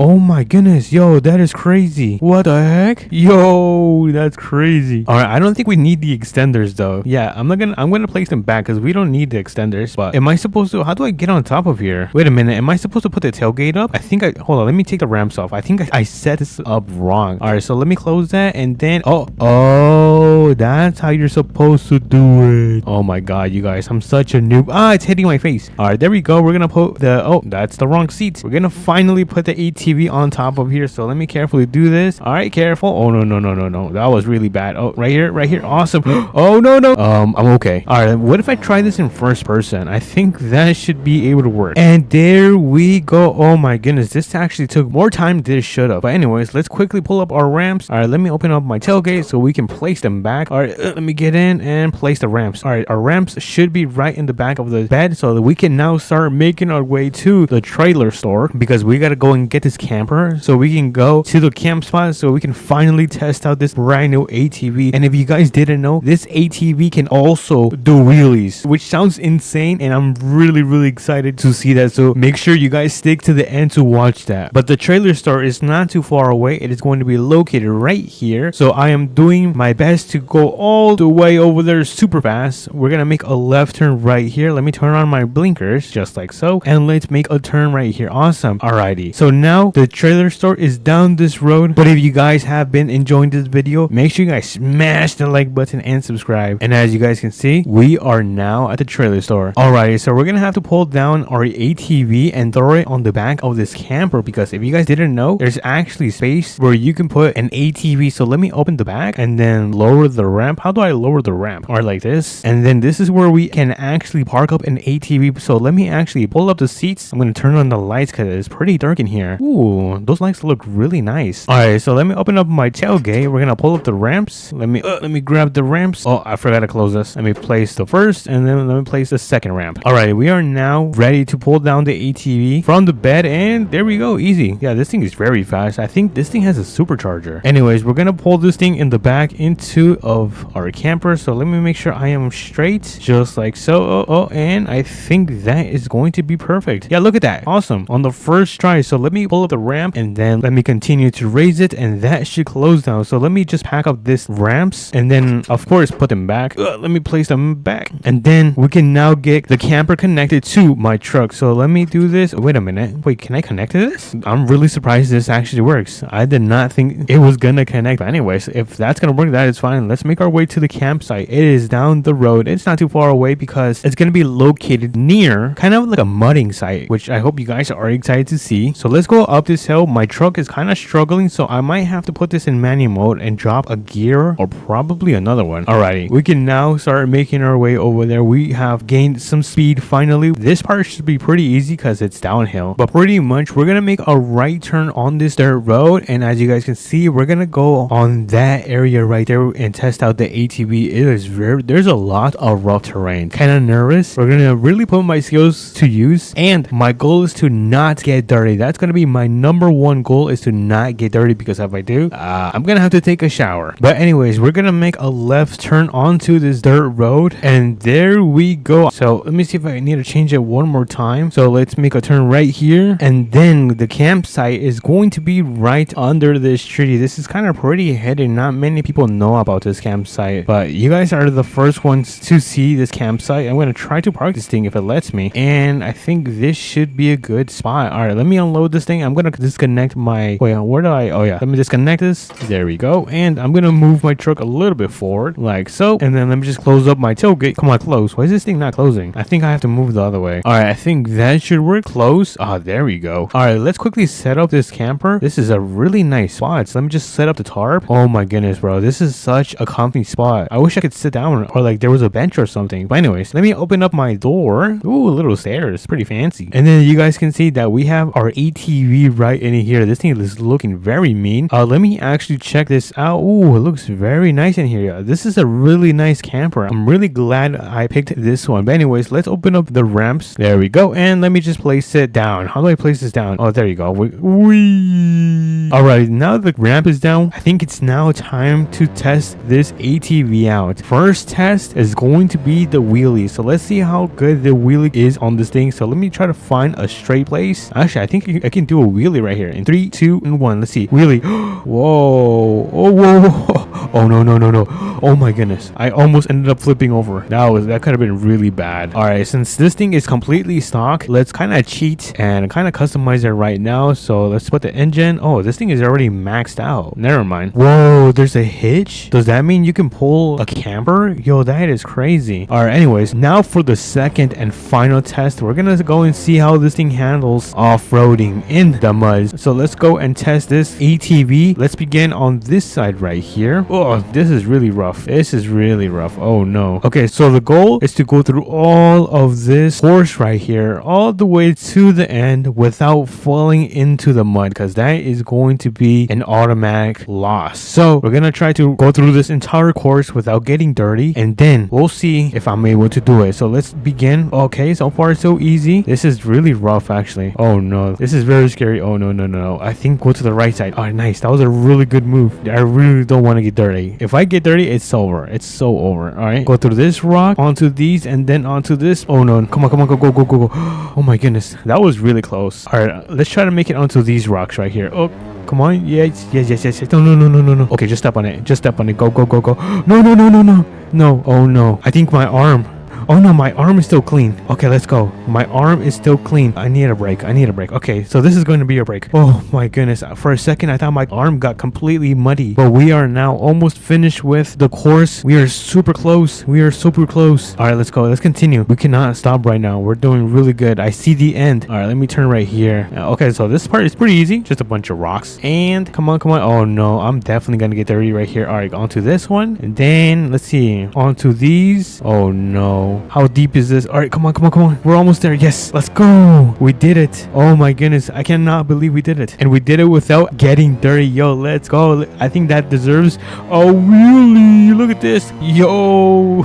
oh my goodness, yo, that is crazy. What the heck? Yo, that's crazy. All right, I don't think we need the extenders though. Yeah, I'm gonna place them back because we don't need the extenders. But am I supposed to, how do I get on top of here? Wait a minute, am I supposed to put the tailgate up? Hold on, let me take the ramps off. I think I set this up wrong. All right, so let me close that, and then oh, that's how you're supposed to do it. Oh my god, you guys, I'm such a noob. It's hitting my face. All right, there we go. We're gonna put the, that's the wrong seats. We're gonna finally put the ATV on top of here. So let me carefully do this. All right, careful. Oh no, that was really bad. Oh, right here. Awesome. Oh no. I'm okay. All right, what if I try this in first person? I think that should be able to work. And there we go. Oh my goodness, this actually took more time than it should have. But anyways, let's quickly pull up our ramps. All right, let me open up my tailgate so we can place them back. All right, let me get in and place the ramps. All right, our ramps should be right in the back of the bed so that we can now start making our way to the trailer store, because we got to go and get this camper so we can go to the camp spot so we can finally test out this brand new ATV. And if you guys didn't know, this ATV can also do wheelies, which sounds insane, and I'm really excited to see that. So make sure you guys stick to the end to watch that. But the trailer store is not too far away. It is going to be located right here, so I am doing my best to go all the way over there super fast. We're gonna make a left turn right here. Let me turn on my blinkers just like so, and let's make a turn right here. Awesome. Alrighty, so now the trailer store is down this road. But if you guys have been enjoying this video, make sure you guys smash the like button and subscribe. And as you guys can see, we are now at the trailer store. Alrighty, so we're gonna have to pull down our ATV and throw it on the back of this camper, because if you guys didn't know, there's actually space where you can put an ATV. So let me open the back and then lower the ramp. How do I lower the ramp? Or like this, and then this is where we can actually park up an ATV. So let me actually pull up the seats. I'm gonna turn on the lights because it's pretty dark in here. Ooh, those lights look really nice. Alright, so let me open up my tailgate. We're gonna pull up the ramps. Let me grab the ramps. Oh, I forgot to close this. Let me place the first, and then let me place the second ramp. Alright, we are now ready to pull down the ATV from the bed, and there we go. Easy. Yeah, this thing is very fast. I think this thing has a supercharger. Anyways, we're gonna pull this thing in the back into of our camper. So let me make sure I am straight, just like so. And I think that is going to be perfect. Yeah, look at that. Awesome. On the first try. So let me pull up the ramp, and then let me continue to raise it, and that should close down. So let me just pack up this ramps, and then of course put them back. Let me place them back, and then we can now get the camper connected to my truck. So let me do this. Wait a minute. Wait, can I connect to this? I'm really surprised this actually works. I did not think it was gonna connect. But anyways, if that's gonna work, that is fine. Let's make our way to the campsite. It is down the road. It's not too far away because it's gonna be located near kind of like a mudding site, which I hope you guys are excited to see. So let's go up this hill. My truck is kind of struggling, so I might have to put this in manual mode and drop a gear or probably another one. Alrighty, we can now start making our way over there. We have gained some speed finally. This part should be pretty easy because it's downhill, but pretty much we're gonna make a right turn on this dirt road, and as you guys can see, we're gonna go on that area right there and test out the ATV. It is there's a lot of rough terrain. Kind of nervous. We're gonna really put my skills to use, and my goal is to not get dirty. That's gonna be my number one goal, is to not get dirty, because if I do, I'm gonna have to take a shower. But anyways, we're gonna make a left turn onto this dirt road. mode, and there we go. So let me see if I need to change it one more time. So let's make a turn right here, and then the campsite is going to be right under this tree. This is kind of pretty hidden. Not many people know about this campsite, but you guys are the first ones to see this campsite. I'm going to try to park this thing if it lets me, and I think this should be a good spot. All right, let me unload this thing. I'm going to disconnect my, wait, where do I, oh yeah, let me disconnect this. There we go. And I'm going to move my truck a little bit forward like so, and then let me just close up my tailgate. Come on, close. Why is this thing not closing? I think I have to move the other way. All right, I think that should work. Close. Ah, there we go. All right, let's quickly set up this camper. This is a really nice spot. So let me just set up the tarp. Oh my goodness, bro, this is such a comfy spot. I wish I could sit down, or like there was a bench or something. But anyways, let me open up my door. Ooh, little stairs, pretty fancy. And then you guys can see that we have our ATV right in here. This thing is looking very mean. Let me actually check this out. Ooh, it looks very nice in here. This is a really nice camper. I'm really glad I picked this one. But anyways, let's open up the ramps. There we go. And let me just place it down. How do I place this down? Oh, there you go. Whee! All right, now the ramp is down. I think it's now time to test this ATV out. First test is going to be the wheelie. So let's see how good the wheelie is on this thing. So let me try to find a straight place. Actually, I think I can do a wheelie right here in 3, 2, and 1. Let's see. Wheelie. Whoa. Oh, whoa. Oh, no, no, no, no. Oh my goodness. I almost ended up flipping over. That could have been really bad. All right, since this thing is completely stock, let's kind of cheat and kind of customize it right now. So let's put the engine. Oh, this thing is already maxed out. Never mind. Whoa, there's a hitch. Does that mean you can pull a camper? Yo, that is crazy. All right, anyways, now for the second and final test, we're gonna go and see how this thing handles off-roading in the mud. So let's go and test this ATV. Let's begin on this side right here. Oh, this is really rough. This is really rough. Oh no. Okay, so the goal is to go through all of this course right here all the way to the end without falling into the mud, because that is going to be an automatic loss. So we're gonna try to go through this entire course without getting dirty, and then we'll see if I'm able to do it. So let's begin. Okay, so far so easy. This is really rough actually. Oh no, this is very scary. Oh no, no, no, no. I think go to the right side. Oh, nice. That was a really good move. I really don't want to get dirty. If I get dirty, it's over. It's so over. All right, go through this rock, onto these, and then onto this. Oh no, come on, come on, go, go, go, go, go. Oh my goodness, that was really close. All right, let's try to make it onto these rocks right here. Oh, come on. Yes, yes, yes, yes, yes. No, no, no, no, no, no. Okay, just step on it. Just step on it. Go, go, go, go. No, no, no, no, no. No. Oh no. I think my arm. Oh no, my arm is still clean. Okay, let's go. My arm is still clean. I need a break. I need a break. Okay, so this is going to be a break. Oh my goodness. For a second, I thought my arm got completely muddy. But we are now almost finished with the course. We are super close. We are super close. All right, let's go. Let's continue. We cannot stop right now. We're doing really good. I see the end. All right, let me turn right here. Okay, so this part is pretty easy. Just a bunch of rocks. And come on, come on. Oh no, I'm definitely going to get dirty right here. All right, onto this one. And then let's see. Onto these. Oh no. How deep is this? All right, come on, come on, come on. We're almost there. Yes, let's go. We did it. Oh my goodness, I cannot believe we did it, and we did it without getting dirty. Yo, let's go. I think that deserves a wheelie. Look at this. Yo.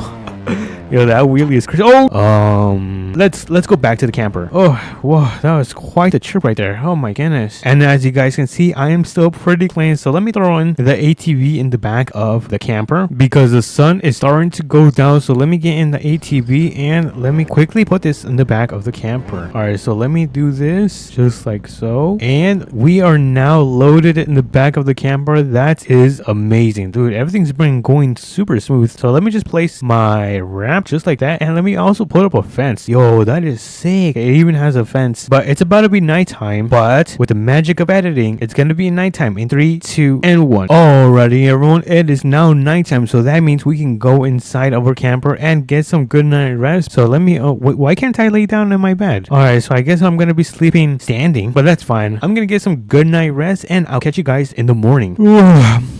Yo, that wheelie is crazy. Oh, let's go back to the camper. Oh, whoa, that was quite a trip right there. Oh my goodness. And as you guys can see, I am still pretty clean. So let me throw in the ATV in the back of the camper because the sun is starting to go down. So let me get in the ATV and let me quickly put this in the back of the camper. All right, so let me do this just like so. And we are now loaded in the back of the camper. That is amazing, dude. Everything's been going super smooth. So let me just place my ramp just like that, and let me also put up a fence. Yo, that is sick. It even has a fence, but it's about to be nighttime. But with the magic of editing, it's gonna be nighttime in 3, 2, and 1. Alrighty, everyone, it is now nighttime, so that means we can go inside of our camper and get some good night rest. So let me why can't I lay down in my bed? All right, so I guess I'm gonna be sleeping standing, but that's fine. I'm gonna get some good night rest, and I'll catch you guys in the morning.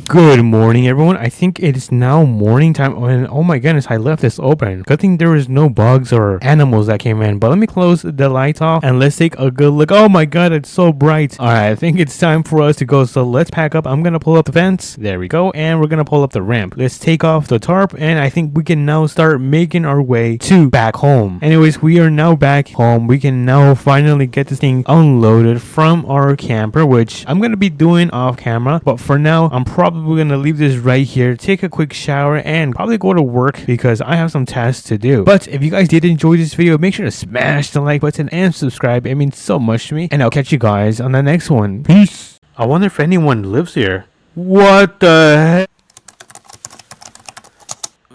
Good morning, everyone. I think it is now morning time, and oh my goodness, I left this open. Good thing there was no bugs or animals that came in. But let me close the lights off and let's take a good look. Oh my god, it's so bright. All right, I think it's time for us to go. So let's pack up. I'm gonna pull up the fence. There we go. And we're gonna pull up the ramp. Let's take off the tarp, and I think we can now start making our way to back home. Anyways, we are now back home. We can now finally get this thing unloaded from our camper, which I'm gonna be doing off camera. But for now, I'm probably gonna leave this right here, take a quick shower, and probably go to work because I have some task to do. But if you guys did enjoy this video, make sure to smash the like button and subscribe. It means so much to me. And I'll catch you guys on the next one. Peace. I wonder if anyone lives here. What the heck?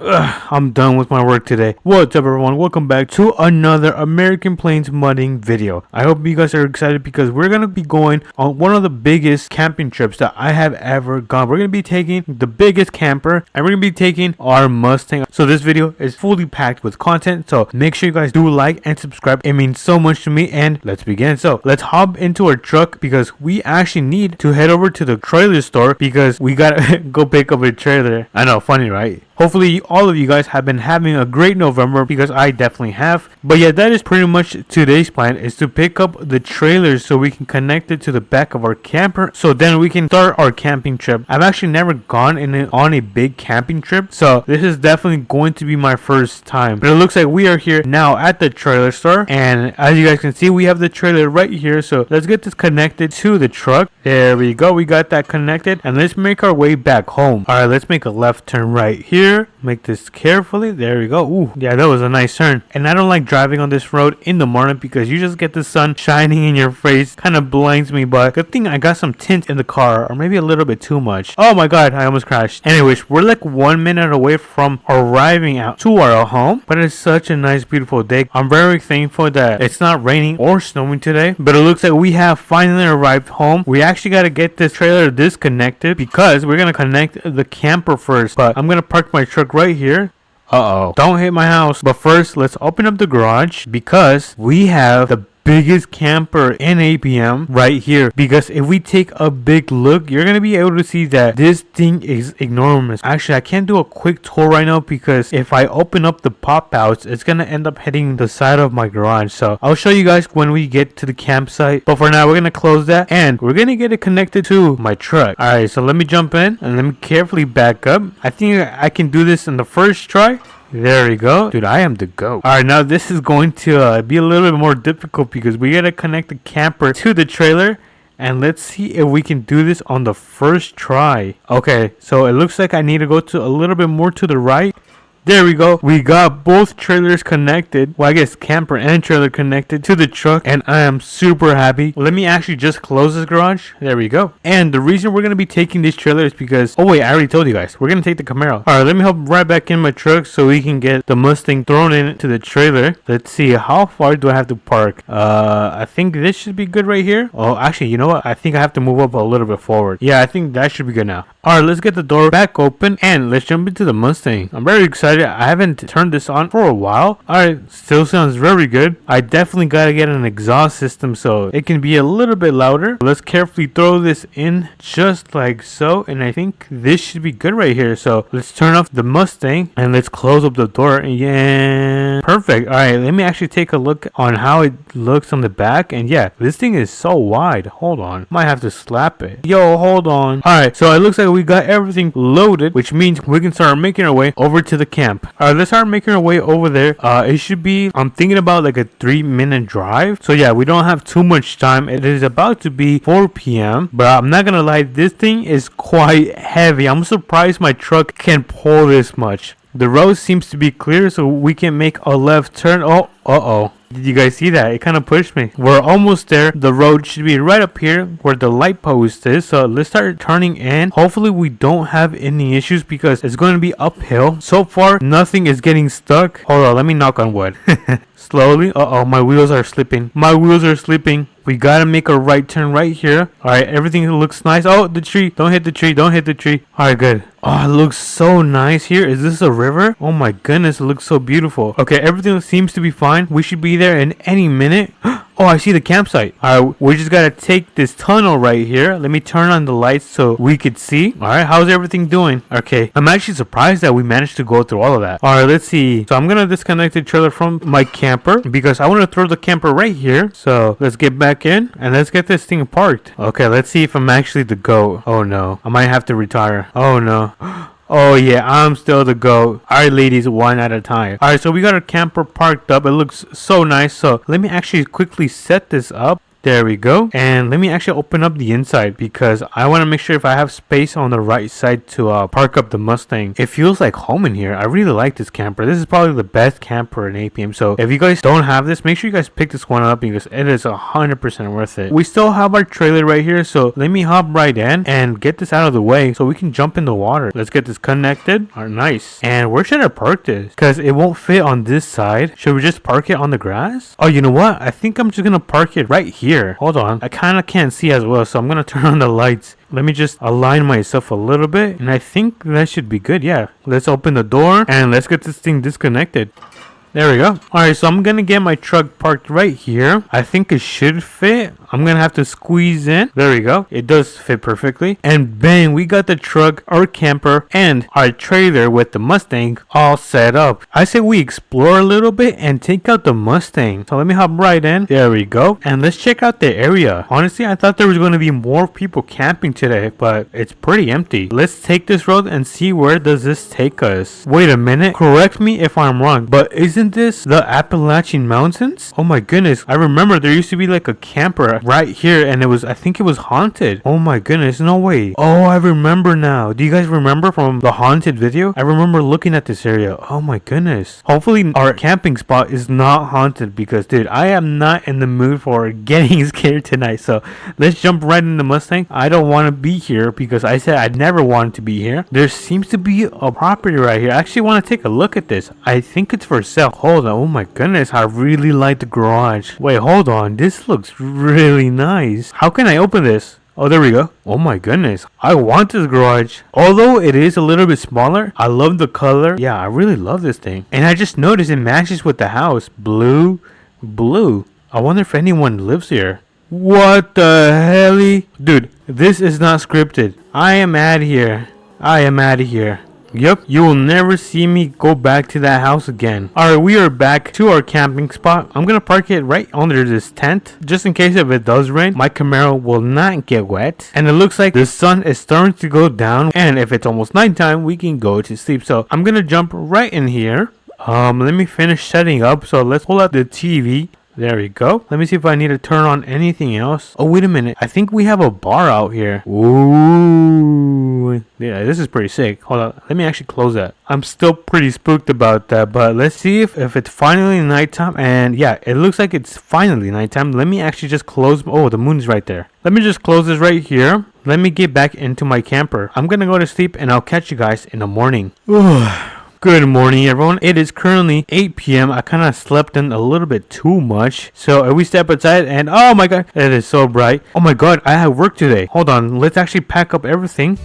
Ugh, I'm done with my work today. What's up, everyone? Welcome back to another American Plains modding video. I hope you guys are excited because we're going to be going on one of the biggest camping trips that I have ever gone. We're going to be taking the biggest camper and we're going to be taking our Mustang. So this video is fully packed with content. So make sure you guys do like and subscribe. It means so much to me, and let's begin. So let's hop into our truck because we actually need to head over to the trailer store because we got to go pick up a trailer. I know, funny, right? Hopefully all of you guys have been having a great November because I definitely have. But yeah, that is pretty much today's plan, is to pick up the trailers so we can connect it to the back of our camper. So then we can start our camping trip. I've actually never gone on a big camping trip. So this is definitely going to be my first time. But it looks like we are here now at the trailer store. And as you guys can see, we have the trailer right here. So let's get this connected to the truck. There we go. We got that connected. And let's make our way back home. Alright, let's make a left turn right here. Make this carefully. There we go. Ooh, yeah, that was a nice turn. And I don't like driving on this road in the morning because you just get the sun shining in your face. Kind of blinds me, but good thing I got some tint in the car, or maybe a little bit too much. Oh my god, I almost crashed. Anyways, we're like 1 minute away from arriving out to our home, but it's such a nice, beautiful day. I'm very thankful that it's not raining or snowing today, but it looks like we have finally arrived home. We actually got to get this trailer disconnected because we're going to connect the camper first, but I'm going to park my truck right here. Don't hit my house. But first, let's open up the garage because we have the biggest camper in APM right here. Because if we take a big look, you're gonna be able to see that this thing is enormous. Actually, I can't do a quick tour right now because if I open up the pop outs, it's gonna end up hitting the side of my garage. So I'll show you guys when we get to the campsite, but for now we're gonna close that and we're gonna get it connected to my truck. All right, so let me jump in and let me carefully back up. I think I can do this in the first try. There we go. Dude, I am the GOAT. Alright, now this is going to be a little bit more difficult because we gotta connect the camper to the trailer. And let's see if we can do this on the first try. Okay, so it looks like I need to go to a little bit more to the right. There we go. We got both trailers connected. Well, I guess camper and trailer connected to the truck. And I am super happy. Let me actually just close this garage. There we go. And the reason we're going to be taking this trailer is because... Oh, wait. I already told you guys. We're going to take the Camaro. Alright, let me hop right back in my truck so we can get the Mustang thrown into the trailer. Let's see. How far do I have to park? I think this should be good right here. Oh, actually, you know what? I think I have to move up a little bit forward. Yeah, I think that should be good now. Alright, let's get the door back open and let's jump into the Mustang. I'm very excited. I haven't turned this on for a while. Alright, still sounds very good. I definitely gotta get an exhaust system so it can be a little bit louder. Let's carefully throw this in just like so, and I think this should be good right here. So let's turn off the Mustang and let's close up the door. Yeah, perfect. Alright, let me actually take a look on how it looks on the back. And yeah, this thing is so wide. Hold on, might have to slap it. Yo, hold on. Alright, so it looks like we got everything loaded, which means we can start making our way over to the camp. Alright, let's start making our way over there. It should be, I'm thinking about like a 3-minute drive. So yeah, we don't have too much time. It is about to be 4 p.m. But I'm not gonna lie, this thing is quite heavy. I'm surprised my truck can pull this much. The road seems to be clear, so we can make a left turn. Oh, did you guys see that? It kind of pushed me. We're almost there. The road should be right up here where the light post is. So let's start turning in. Hopefully we don't have any issues because it's going to be uphill. So far, nothing is getting stuck. Hold on, let me knock on wood. Slowly. My wheels are slipping. My wheels are slipping. We gotta make a right turn right here. Alright, everything looks nice. Oh, the tree. Don't hit the tree. Don't hit the tree. Alright, good. Oh, it looks so nice here. Is this a river? Oh my goodness, it looks so beautiful. Okay, everything seems to be fine. We should be there in any minute. Oh, I see the campsite. Alright, we just gotta take this tunnel right here. Let me turn on the lights so we could see. Alright, how's everything doing? Okay, I'm actually surprised that we managed to go through all of that. Alright, let's see. So I'm gonna disconnect the trailer from my camper because I want to throw the camper right here. So let's get back in and let's get this thing parked. Okay, let's see if I'm actually the GOAT. Oh no, I might have to retire. Oh no. Oh yeah, I'm still the GOAT. Alright ladies, one at a time. Alright, so we got our camper parked up. It looks so nice. So let me actually quickly set this up. There we go. And let me actually open up the inside because I want to make sure if I have space on the right side to park up the Mustang. It feels like home in here. I really like this camper. This is probably the best camper in APM. So if you guys don't have this, make sure you guys pick this one up because it is 100% worth it. We still have our trailer right here. So let me hop right in and get this out of the way so we can jump in the water. Let's get this connected. All right, nice. And where should I park this? Because it won't fit on this side. Should we just park it on the grass? Oh, you know what? I think I'm just going to park it right here. Hold on, I kind of can't see as well, so I'm gonna turn on the lights. Let me just align myself a little bit, and I think that should be good. Yeah, let's open the door and let's get this thing disconnected. There we go. Alright, so I'm gonna get my truck parked right here. I think it should fit. I'm gonna have to squeeze in. There we go. It does fit perfectly. And bang, we got the truck, our camper, and our trailer with the Mustang all set up. I say we explore a little bit and take out the Mustang. So let me hop right in. There we go. And let's check out the area. Honestly, I thought there was gonna be more people camping today, but it's pretty empty. Let's take this road and see where does this take us. Wait a minute. Correct me if I'm wrong, but isn't this the Appalachian Mountains? Oh my goodness. I remember there used to be like a camper right here and I think it was haunted. Oh my goodness, no way. Oh, I remember now. Do you guys remember from the haunted video? I remember looking at this area. Oh my goodness. Hopefully our camping spot is not haunted because dude, I am not in the mood for getting scared tonight. So let's jump right in the Mustang. I don't want to be here because I said I'd never wanted to be here. There seems to be a property right here. I actually want to take a look at this. I think it's for sale. Hold on. Oh my goodness, I really like the garage. Wait, hold on. This looks really nice. How can I open this? Oh, there we go. Oh my goodness. I want this garage. Although it is a little bit smaller, I love the color. Yeah, I really love this thing. And I just noticed it matches with the house. Blue. I wonder if anyone lives here. What the hell? Dude, this is not scripted. I am out of here. Yep, you will never see me go back to that house again. Alright, we are back to our camping spot. I'm gonna park it right under this tent. Just in case if it does rain, my Camaro will not get wet. And it looks like the sun is starting to go down. And if it's almost nighttime, we can go to sleep. So I'm gonna jump right in here. Let me finish setting up. So let's pull out the TV. There we go. Let me see if I need to turn on anything else. Oh, wait a minute. I think we have a bar out here. Ooh. Yeah, this is pretty sick. Hold on. Let me actually close that. I'm still pretty spooked about that, but let's see if it's finally nighttime. And yeah, it looks like it's finally nighttime. Let me actually just close. Oh, the moon's right there. Let me just close this right here. Let me get back into my camper. I'm gonna go to sleep and I'll catch you guys in the morning. Good morning, everyone. It is currently 8 p.m. I kind of slept in a little bit too much. So we step outside and oh my god, it is so bright. Oh my god, I have work today. Hold on, let's actually pack up everything.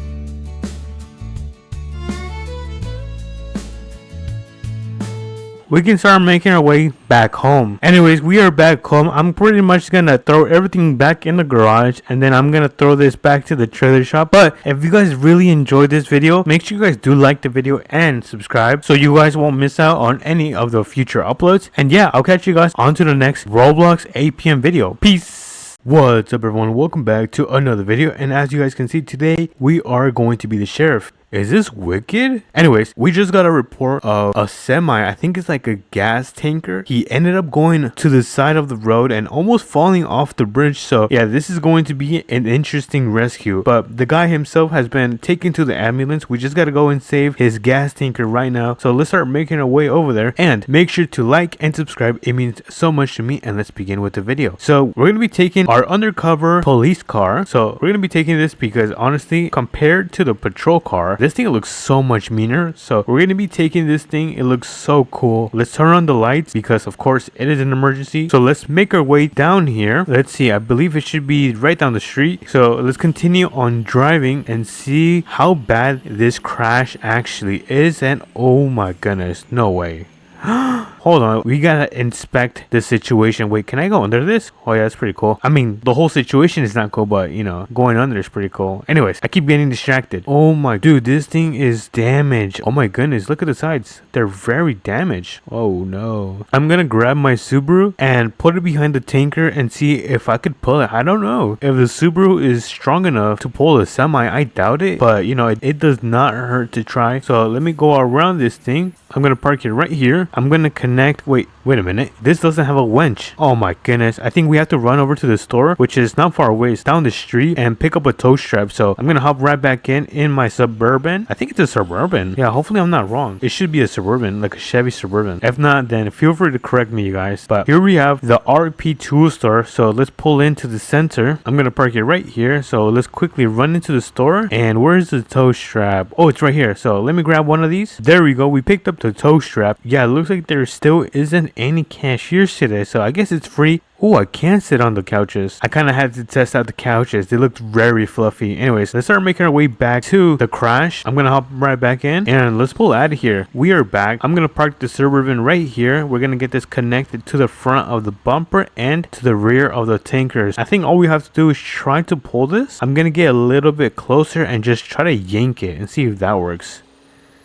We can start making our way back home. Anyways, we are back home. I'm pretty much gonna throw everything back in the garage and then I'm gonna throw this back to the trailer shop. But if you guys really enjoyed this video, make sure you guys do like the video and subscribe so you guys won't miss out on any of the future uploads. And yeah, I'll catch you guys on to the next Roblox APM video. Peace. What's up, everyone? Welcome back to another video. And as you guys can see, today we are going to be the sheriff. Is this wicked? Anyways, we just got a report of a semi. I think it's like a gas tanker. He ended up going to the side of the road and almost falling off the bridge. So yeah, this is going to be an interesting rescue. But the guy himself has been taken to the ambulance. We just got to go and save his gas tanker right now. So let's start making our way over there. And make sure to like and subscribe. It means so much to me. And let's begin with the video. So we're going to be taking our undercover police car. So we're going to be taking this because honestly, compared to the patrol car, this thing looks so much meaner. So we're going to be taking this thing. It looks so cool. Let's turn on the lights because of course it is an emergency. So let's make our way down here. Let's see. I believe it should be right down the street. So let's continue on driving and see how bad this crash actually is. And oh my goodness, no way. Hold on, we gotta inspect the situation. Wait, can I go under this? Oh yeah, that's pretty cool. I mean, the whole situation is not cool, but you know, going under is pretty cool. Anyways, I keep getting distracted. Oh my, dude, this thing is damaged. Oh my goodness, look at the sides. They're very damaged. Oh no. I'm gonna grab my Subaru and put it behind the tanker and see if I could pull it. I don't know. If the Subaru is strong enough to pull a semi, I doubt it. But you know, it does not hurt to try. So let me go around this thing. I'm gonna park it right here. I'm gonna connect. Wait, Wait a minute, this doesn't have a winch. Oh my goodness, I think we have to run over to the store, which is not far away. It's down the street, and pick up a tow strap. So I'm gonna hop right back in my Suburban. I think it's a Suburban. Yeah, hopefully I'm not wrong. It should be a Suburban, like a Chevy Suburban. If not, then feel free to correct me, you guys. But here we have the RP tool store. So let's pull into the center. I'm gonna park it right here. So let's quickly run into the store. And where's the tow strap? Oh, it's right here. So let me grab one of these. There we go. We picked up the tow strap. Yeah, it looks like there still isn't any cashiers today, so I guess it's free. Oh, I can sit on the couches. I kind of had to test out the couches. They looked very fluffy. Anyways, let's start making our way back to the crash. I'm gonna hop right back in and let's pull out of here. We are back. I'm gonna park the Suburban right here. We're gonna get this connected to the front of the bumper and to the rear of the tankers. I think all we have to do is try to pull this. I'm gonna get a little bit closer and just try to yank it and see if that works.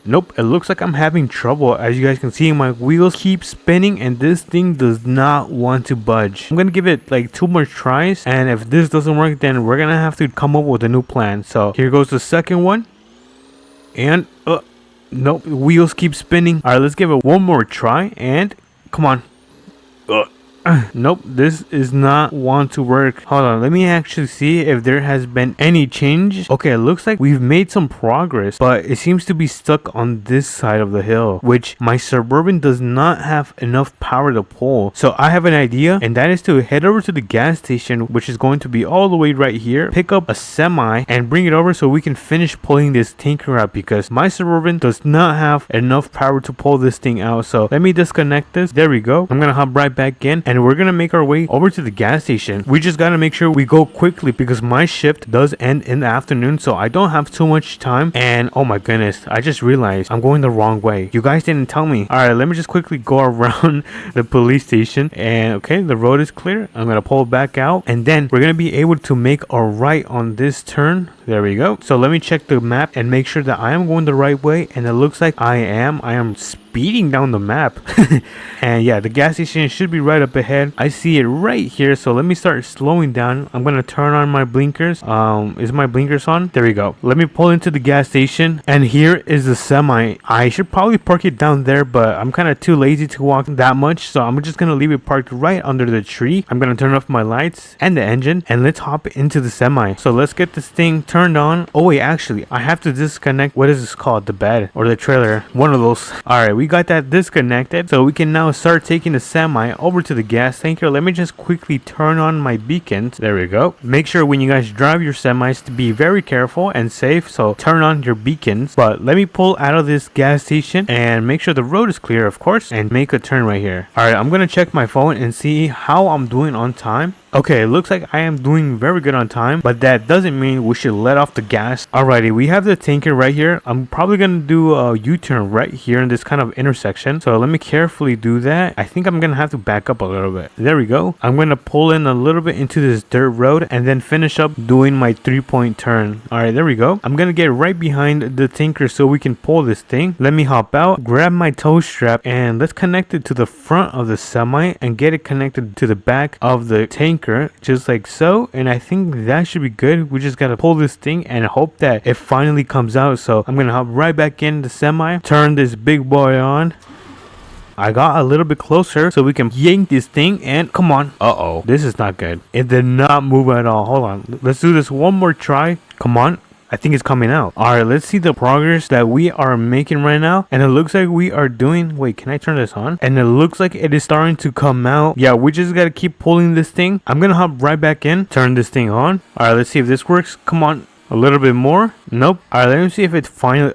Nope, it looks like I'm having trouble. As you guys can see, my wheels keep spinning and this thing does not want to budge. I'm gonna give it like 2 more tries, and if this doesn't work, then we're gonna have to come up with a new plan. So here goes the second one. And nope, wheels keep spinning. All right, let's give it one more try, and come on. Nope, this is not want to work. Hold on, let me actually see if there has been any change. Okay, it looks like we've made some progress, but it seems to be stuck on this side of the hill, which my Suburban does not have enough power to pull. So I have an idea, and that is to head over to the gas station, which is going to be all the way right here, pick up a semi and bring it over so we can finish pulling this tanker out, because my Suburban does not have enough power to pull this thing out. So let me disconnect this. There we go. I'm gonna hop right back in, and we're gonna make our way over to the gas station. We just gotta make sure we go quickly because my shift does end in the afternoon, so I don't have too much time. And oh my goodness, I just realized I'm going the wrong way. You guys didn't tell me. All right, let me just quickly go around the police station. And okay, the road is clear. I'm gonna pull back out, and then we're gonna be able to make a right on this turn. There we go. So let me check the map and make sure that I am going the right way, and it looks like I am speeding down the map. And yeah, the gas station should be right up ahead. I see it right here, so let me start slowing down. I'm gonna turn on my blinkers. Is my blinkers on? There we go. Let me pull into the gas station, and here is the semi. I should probably park it down there, but I'm kind of too lazy to walk that much, so I'm just gonna leave it parked right under the tree. I'm gonna turn off my lights and the engine, and let's hop into the semi. So let's get this thing turned on. Oh wait, actually I have to disconnect, what is this called, the bed or the trailer, one of those. All right, we got that disconnected, so we can now start taking the semi over to the gas tanker. Let me just quickly turn on my beacons. There we go. Make sure when you guys drive your semis to be very careful and safe, so turn on your beacons. But let me pull out of this gas station and make sure the road is clear, of course, and make a turn right here. All right, I'm gonna check my phone and see how I'm doing on time. Okay, it looks like I am doing very good on time, but that doesn't mean we should let off the gas. Alrighty, we have the tanker right here. I'm probably gonna do a U-turn right here in this kind of intersection. So let me carefully do that. I think I'm gonna have to back up a little bit. There we go. I'm gonna pull in a little bit into this dirt road and then finish up doing my 3-point turn. Alright, there we go. I'm gonna get right behind the tanker so we can pull this thing. Let me hop out, grab my tow strap, and let's connect it to the front of the semi and get it connected to the back of the tanker, just like so. And I think that should be good. We just gotta pull this thing and hope that it finally comes out. So I'm gonna hop right back in the semi, turn this big boy on. I got a little bit closer so we can yank this thing, and come on. Uh-oh, this is not good. It did not move at all. Hold on, let's do this one more try. Come on, I think it's coming out. All right, let's see the progress that we are making right now. And it looks like we are doing, wait, can I turn this on? And it looks like it is starting to come out. Yeah, we just gotta keep pulling this thing. I'm gonna hop right back in, turn this thing on. All right, let's see if this works. Come on, a little bit more. Nope. All right, let me see if it finally,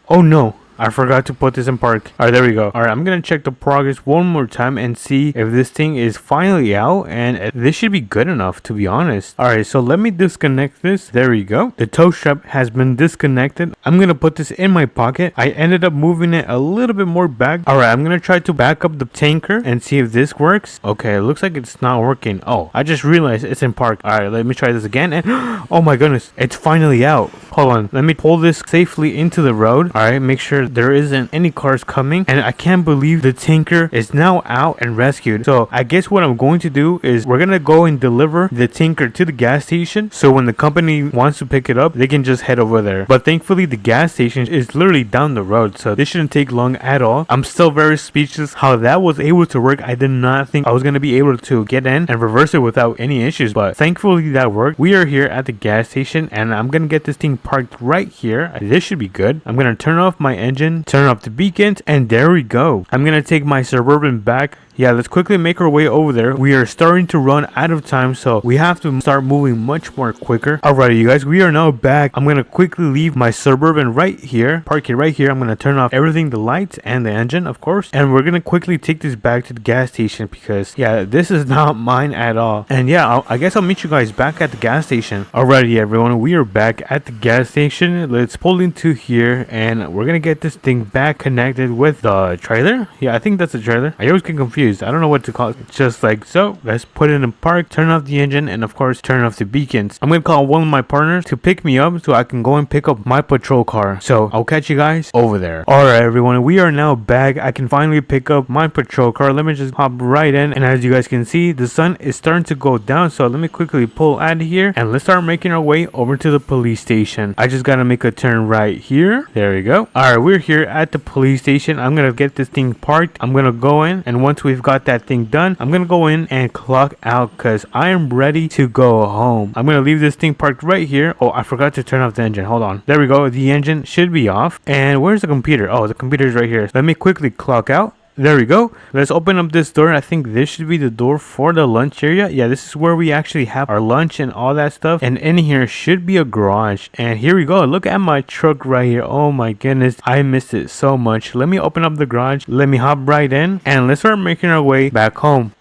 oh no, I forgot to put this in park. All right, there we go. All right, I'm gonna check the progress one more time and see if this thing is finally out, and this should be good enough, to be honest. All right, so let me disconnect this. There we go. The tow strap has been disconnected. I'm gonna put this in my pocket. I ended up moving it a little bit more back. All right, I'm gonna try to back up the tanker and see if this works. Okay, it looks like it's not working. Oh, I just realized it's in park. All right, let me try this again, and oh my goodness, it's finally out. Hold on, let me pull this safely into the road. All right, make sure there isn't any cars coming, and I can't believe the tanker is now out and rescued. So I guess what I'm going to do is we're gonna go and deliver the tanker to the gas station, so when the company wants to pick it up, they can just head over there. But thankfully the gas station is literally down the road, so this shouldn't take long at all. I'm still very speechless how that was able to work. I did not think I was gonna be able to get in and reverse it without any issues, but thankfully that worked. We are here at the gas station, and I'm gonna get this thing parked right here. This should be good. I'm gonna turn off my engine, turn off the beacons, and there we go. I'm gonna take my Suburban back. Yeah, let's quickly make our way over there. We are starting to run out of time, so we have to start moving much more quicker. Alrighty, you guys, we are now back. I'm gonna quickly leave my Suburban right here, park it right here. I'm gonna turn off everything, the lights and the engine, of course, and we're gonna quickly take this back to the gas station because, yeah, this is not mine at all. And yeah, I guess I'll meet you guys back at the gas station. Alrighty, everyone, we are back at the gas station. Let's pull into here, and we're gonna get this thing back connected with the trailer. Yeah, I think that's a trailer. I always get confused. I don't know what to call it. Just like so. Let's put it in park, turn off the engine, and of course turn off the beacons. I'm gonna call one of my partners to pick me up so I can go and pick up my patrol car. So I'll catch you guys over there. Alright, everyone, we are now back. I can finally pick up my patrol car. Let me just hop right in, and as you guys can see, the sun is starting to go down, so let me quickly pull out of here and let's start making our way over to the police station. I just gotta make a turn right here. There we go. Alright, we're here at the police station. I'm gonna get this thing parked. I'm gonna go in, and once we've got that thing done, I'm gonna go in and clock out because I am ready to go home. I'm gonna leave this thing parked right here. Oh, I forgot to turn off the engine. Hold on. There we go. The engine should be off. And where's the computer? Oh, the computer is right here. Let me quickly clock out. There we go. Let's open up this door. I think this should be the door for the lunch area. Yeah, this is where we actually have our lunch and all that stuff. And in here should be a garage. And here we go. Look at my truck right here. Oh my goodness. I missed it so much. Let me open up the garage. Let me hop right in. And let's start making our way back home.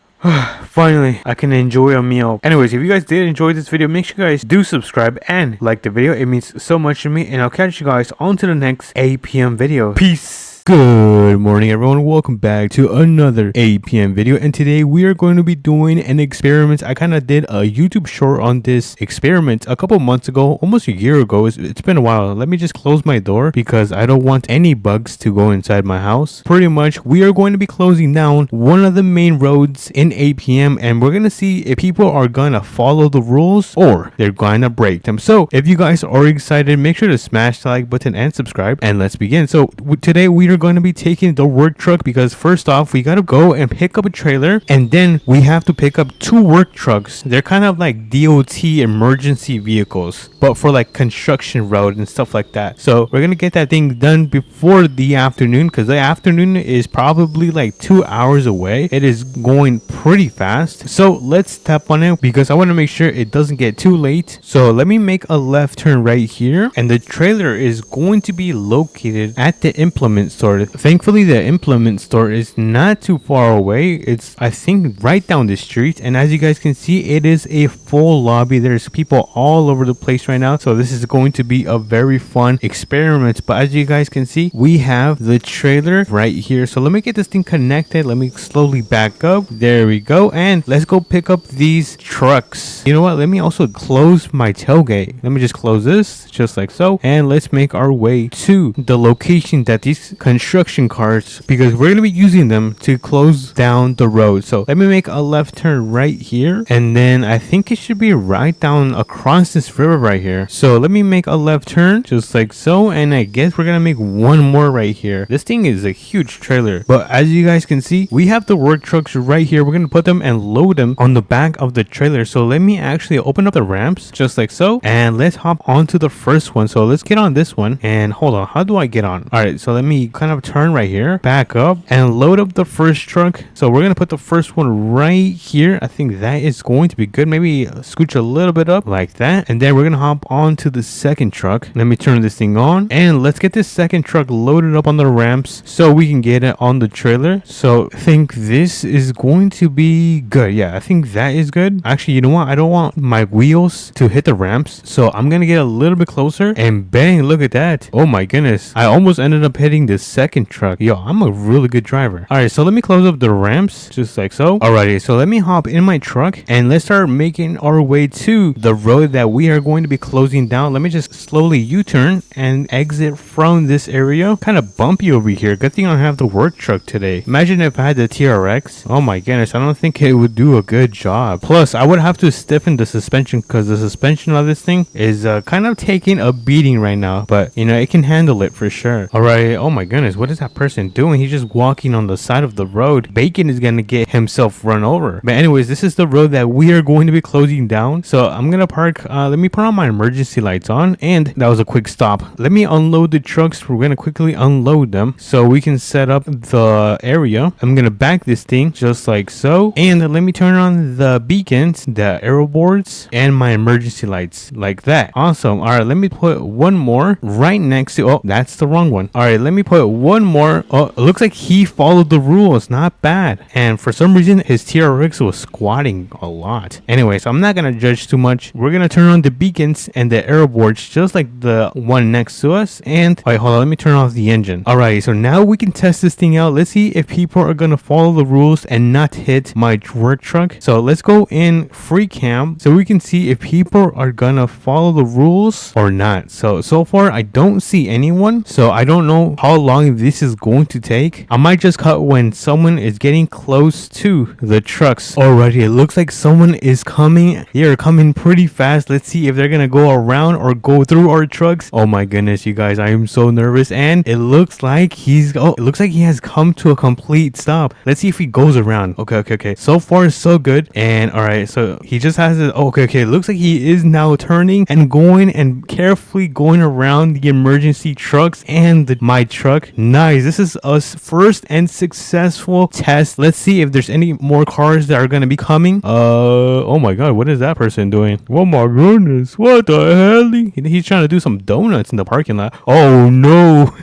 Finally, I can enjoy a meal. Anyways, if you guys did enjoy this video, make sure you guys do subscribe and like the video. It means so much to me. And I'll catch you guys on to the next APM video. Peace. Good morning, everyone. Welcome back to another APM video, and today we are going to be doing an experiment. I kind of did a YouTube short on this experiment a couple months ago, almost a year ago. It's been a while. Let me just close my door because I don't want any bugs to go inside my house. Pretty much, we are going to be closing down one of the main roads in APM, and we're going to see if people are going to follow the rules or they're going to break them. So if you guys are excited, make sure to smash the like button and subscribe, and let's begin. So today we are going to be taking the work truck because first off we got to go and pick up a trailer, and then we have to pick up two work trucks. They're kind of like DOT emergency vehicles, but for like construction road and stuff like that. So we're gonna get that thing done before the afternoon because the afternoon is probably like 2 hours away. It is going pretty fast, so let's tap on it because I want to make sure it doesn't get too late. So let me make a left turn right here, and the trailer is going to be located at the implement store. Thankfully the implement store is not too far away. It's, I think, right down the street, and as you guys can see, it is a full lobby. There's people all over the place right now, so this is going to be a very fun experiment. But as you guys can see, we have the trailer right here. So let me get this thing connected. Let me slowly back up. There we go, and let's go pick up these trucks. You know what, let me also close my tailgate. Let me just close this just like so, and let's make our way to the location that these construction cars, because we're going to be using them to close down the road. So let me make a left turn right here, and then I think it should be right down across this river right here. So let me make a left turn just like so, and I guess we're gonna make one more right here. This thing is a huge trailer, but as you guys can see, we have the work trucks right here. We're gonna put them and load them on the back of the trailer. So let me actually open up the ramps just like so, and let's hop onto the first one. So let's get on this one, and hold on, how do I get on? All right, so let me kind of turn right here, back up, and load up the first truck. So we're gonna put the first one right here. I think that is going to be good. Maybe scooch a little bit up like that, and then we're gonna hop onto the second truck. Let me turn this thing on, and let's get this second truck loaded up on the ramps so we can get it on the trailer. So I think this is going to be good. Yeah, I think that is good. Actually, you know what, I don't want my wheels to hit the ramps, so I'm gonna get a little bit closer, and bang, look at that. Oh my goodness, I almost ended up hitting this second truck. Yo, I'm a really good driver. All right, so let me close up the ramps just like so. Alrighty, so let me hop in my truck and let's start making our way to the road that we are going to be closing down. Let me just slowly U-turn and exit from this area. Kind of bumpy over here. Good thing I don't have the work truck today. Imagine if I had the TRX. Oh my goodness, I don't think it would do a good job. Plus, I would have to stiffen the suspension because the suspension of this thing is kind of taking a beating right now. But, you know, it can handle it for sure. Alright, oh my goodness, what is that person doing? He's just walking on the side of the road. Bacon is going to get himself run over. But anyways, this is the road that we are going to be closing down. So I'm going to park. Let me put on my emergency lights on. And that was a quick stop. Let me unload the trucks. We're going to quickly unload them so we can set up the area. I'm going to back this thing just like so. And let me turn on the beacons, the arrow boards, and my emergency lights like that. Awesome. All right, let me put one more right next to, oh, that's the wrong one. All right, let me put one more. Oh, it looks like he followed the rules. Not bad. And for some reason, his TRX was squatting a lot. Anyways, I'm not going to judge too much. We're going to turn on the beacons and the arrow boards just like the one next to us. And, all right, hold on. Let me turn off the engine. All right, so now we can test this thing out. Let's see if people are going to follow the rules and not hit my work truck. So let's go in free cam so we can see if people are going to follow the rules or not. So far, I don't see anyone. So I don't know how long this is going to take. I might just cut when someone is getting close to the trucks. Alrighty, it looks like someone is coming. They're coming pretty fast. Let's see if they're gonna go around or go through our trucks. Oh my goodness, you guys, I am so nervous. And it looks like it looks like he has come to a complete stop. Let's see if he goes around. Okay. So far, so good. And all right, so he just has it. Okay. It looks like he is now turning and going and carefully going around the emergency trucks and my truck. Nice. This is us first and successful test. Let's see if there's any more cars that are gonna be coming. Oh my god, what is that person doing? Oh my goodness, what the hell? He's trying to do some donuts in the parking lot. Oh no.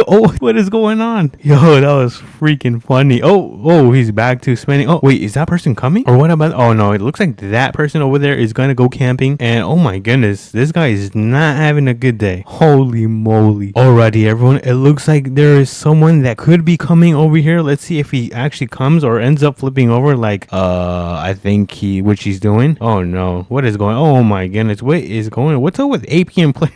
Oh, what is going on? Yo, that was freaking funny. Oh, he's back to spending. Oh, wait, is that person coming? Or what about? Oh no, it looks like that person over there is gonna go camping. And oh my goodness, this guy is not having a good day. Holy moly. Alrighty, everyone, it looks like there is someone that could be coming over here. Let's see if he actually comes or ends up flipping over like, I think which he's doing. Oh no, what is going? Oh my goodness, what is going? What's up with APM play?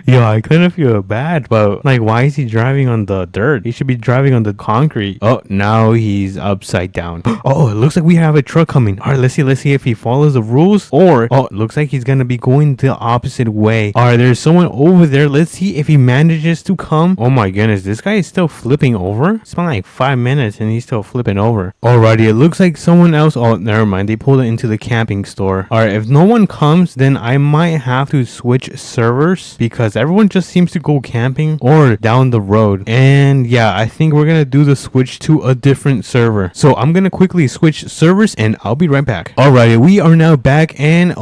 Yo, I kind of feel bad, but like, why is he driving on the dirt? He should be driving on the concrete. Oh, now he's upside down. Oh, it looks like we have a truck coming. All right, let's see if he follows the rules or, oh, it looks like he's gonna be going the opposite way. All right, there's someone over there. Let's see if he manages to come. Oh my goodness, this guy is still flipping over. It's been like 5 minutes and he's still flipping over. Alrighty, it looks like someone else. Oh, never mind. They pulled it into the camping store. All right, if no one comes, then I might have to switch servers because everyone just seems to go camping or down the road. And yeah, I think we're gonna do the switch to a different server. So I'm gonna quickly switch servers and I'll be right back. Alrighty, we are now back and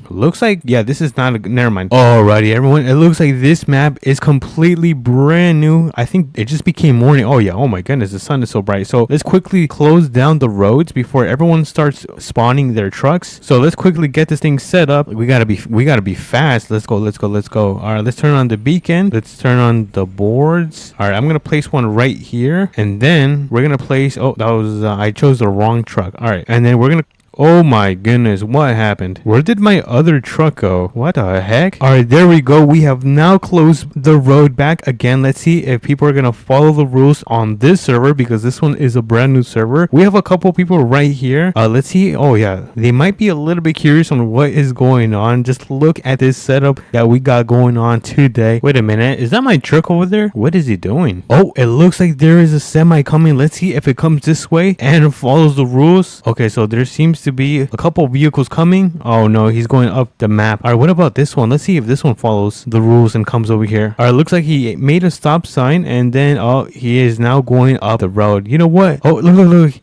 looks like, yeah, this is not never mind. Alrighty, everyone, it looks like this map is completely brand new. I think it just became morning. Oh yeah, oh my goodness, the sun is so bright. So let's quickly close down the roads before everyone starts spawning their trucks. So let's quickly get this thing set up. We gotta be fast. Let's go. All right, let's turn on the beacon. Let's turn on the boards. All right, I'm gonna place one right here, and then we're gonna place. Oh, that was I chose the wrong truck. All right, and then we're gonna. Oh my goodness, what happened? Where did my other truck go? What the heck? All right, there we go. We have now closed the road back again. Let's see if people are going to follow the rules on this server because this one is a brand new server. We have a couple people right here. Let's see. Oh yeah, they might be a little bit curious on what is going on. Just look at this setup that we got going on today. Wait a minute. Is that my truck over there? What is he doing? Oh, it looks like there is a semi coming. Let's see if it comes this way and follows the rules. Okay, so there seems to be a couple vehicles coming. Oh no, he's going up the map. All right, what about this one? Let's see if this one follows the rules and comes over here. All right, looks like he made a stop sign and then he is now going up the road. You know what? Oh, look.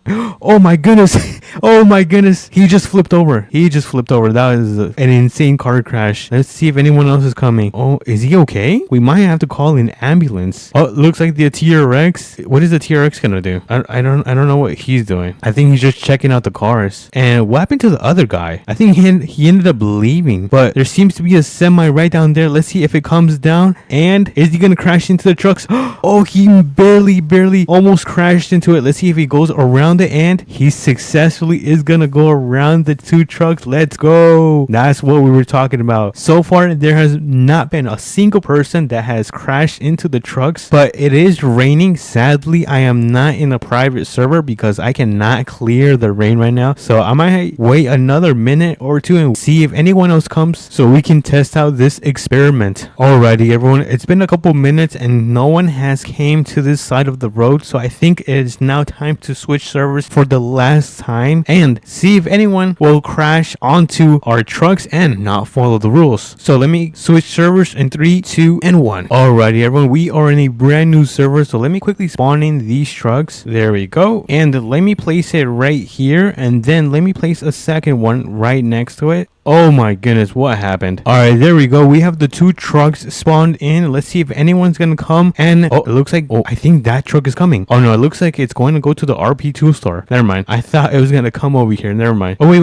Oh my goodness. Oh my goodness. He just flipped over. That is an insane car crash. Let's see if anyone else is coming. Oh, is he okay? We might have to call an ambulance. Oh, looks like the TRX. What is the TRX gonna do? I don't know what he's doing. I think he's just checking out the cars. And And what happened to the other guy? I think he ended up leaving, but there seems to be a semi right down there. Let's see if it comes down. And is he gonna crash into the trucks? Oh, he barely almost crashed into it. Let's see if he goes around it, and he successfully is gonna go around the two trucks. Let's go. That's what we were talking about. So far, there has not been a single person that has crashed into the trucks, but it is raining. Sadly, I am not in a private server because I cannot clear the rain right now. So I might wait another minute or two and see if anyone else comes so we can test out this experiment. Alrighty, everyone, it's been a couple minutes and no one has came to this side of the road, so I think it is now time to switch servers for the last time and see if anyone will crash onto our trucks and not follow the rules. So let me switch servers in 3, 2, and 1. Alrighty, everyone, we are in a brand new server, so let me quickly spawn in these trucks. There we go, and let me place it right here, and then let me place a second one right next to it. Oh my goodness, what happened? Alright, there we go. We have the two trucks spawned in. Let's see if anyone's gonna come. And oh, it looks like, oh, I think that truck is coming. Oh no, it looks like it's going to go to the RP2 store. Never mind. I thought it was gonna come over here. Never mind. Oh, wait.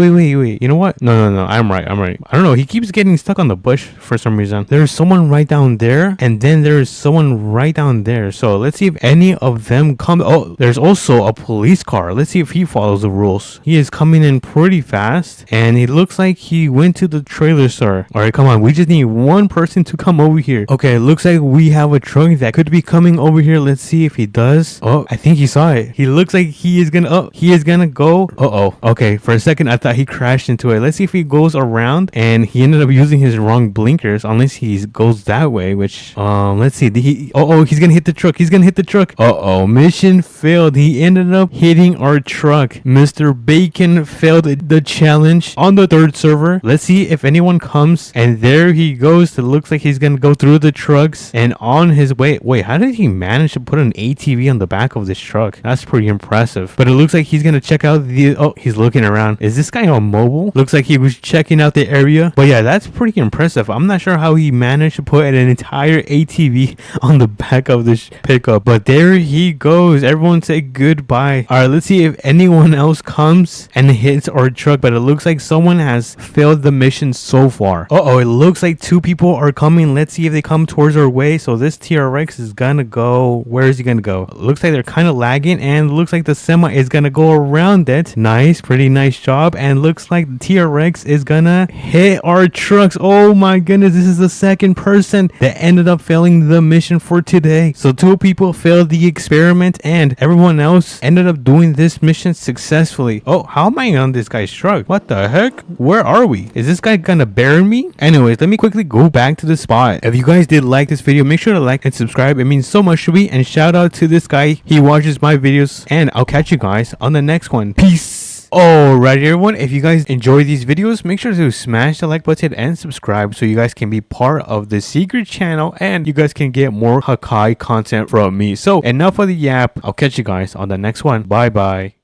You know what? No. I'm right. I don't know. He keeps getting stuck on the bush for some reason. There's someone right down there, and then there's someone right down there. So let's see if any of them come. Oh, there's also a police car. Let's see if he follows the rules. He is coming in pretty fast, and it looks like he went to the trailer store. All right, come on, we just need one person to come over here. Okay, it looks like we have a truck that could be coming over here. Let's see if he does. Oh, I think he saw it. He looks like he is gonna go. Okay, for a second I thought he crashed into it. Let's see if he goes around, and he ended up using his wrong blinkers, unless he goes that way, which let's see. He's gonna hit the truck. Mission failed. He ended up hitting our truck. Mr. Bacon failed the challenge on the third server. Let's see if anyone comes, and there he goes. It looks like he's gonna go through the trucks, and on his way. Wait, how did he manage to put an ATV on the back of this truck? That's pretty impressive. But it looks like he's gonna check out he's looking around. Is this guy on mobile? Looks like he was checking out the area. But yeah, that's pretty impressive. I'm not sure how he managed to put an entire ATV on the back of this pickup, but there he goes. Everyone say goodbye. All right, let's see if anyone else comes and hits our truck, but it looks like someone has failed the mission so far. It looks like two people are coming. Let's see if they come towards our way. So this TRX is gonna go. Where is he gonna go? Looks like they're kind of lagging, and looks like the semi is gonna go around it. Nice, pretty nice job. And looks like the TRX is gonna hit our trucks. Oh my goodness, this is the second person that ended up failing the mission for today. So two people failed the experiment, and everyone else ended up doing this mission successfully. Oh, how am I on this guy's truck? What the heck? Where are we? Is this guy gonna bury me? Anyways, let me quickly go back to the spot. If you guys did like this video, make sure to like and subscribe. It means so much to me. And shout out to this guy. He watches my videos. And I'll catch you guys on the next one. Peace. Alright, everyone, if you guys enjoy these videos, make sure to smash the like button and subscribe so you guys can be part of the secret channel and you guys can get more Hakai content from me. So enough of the yap. I'll catch you guys on the next one. Bye bye.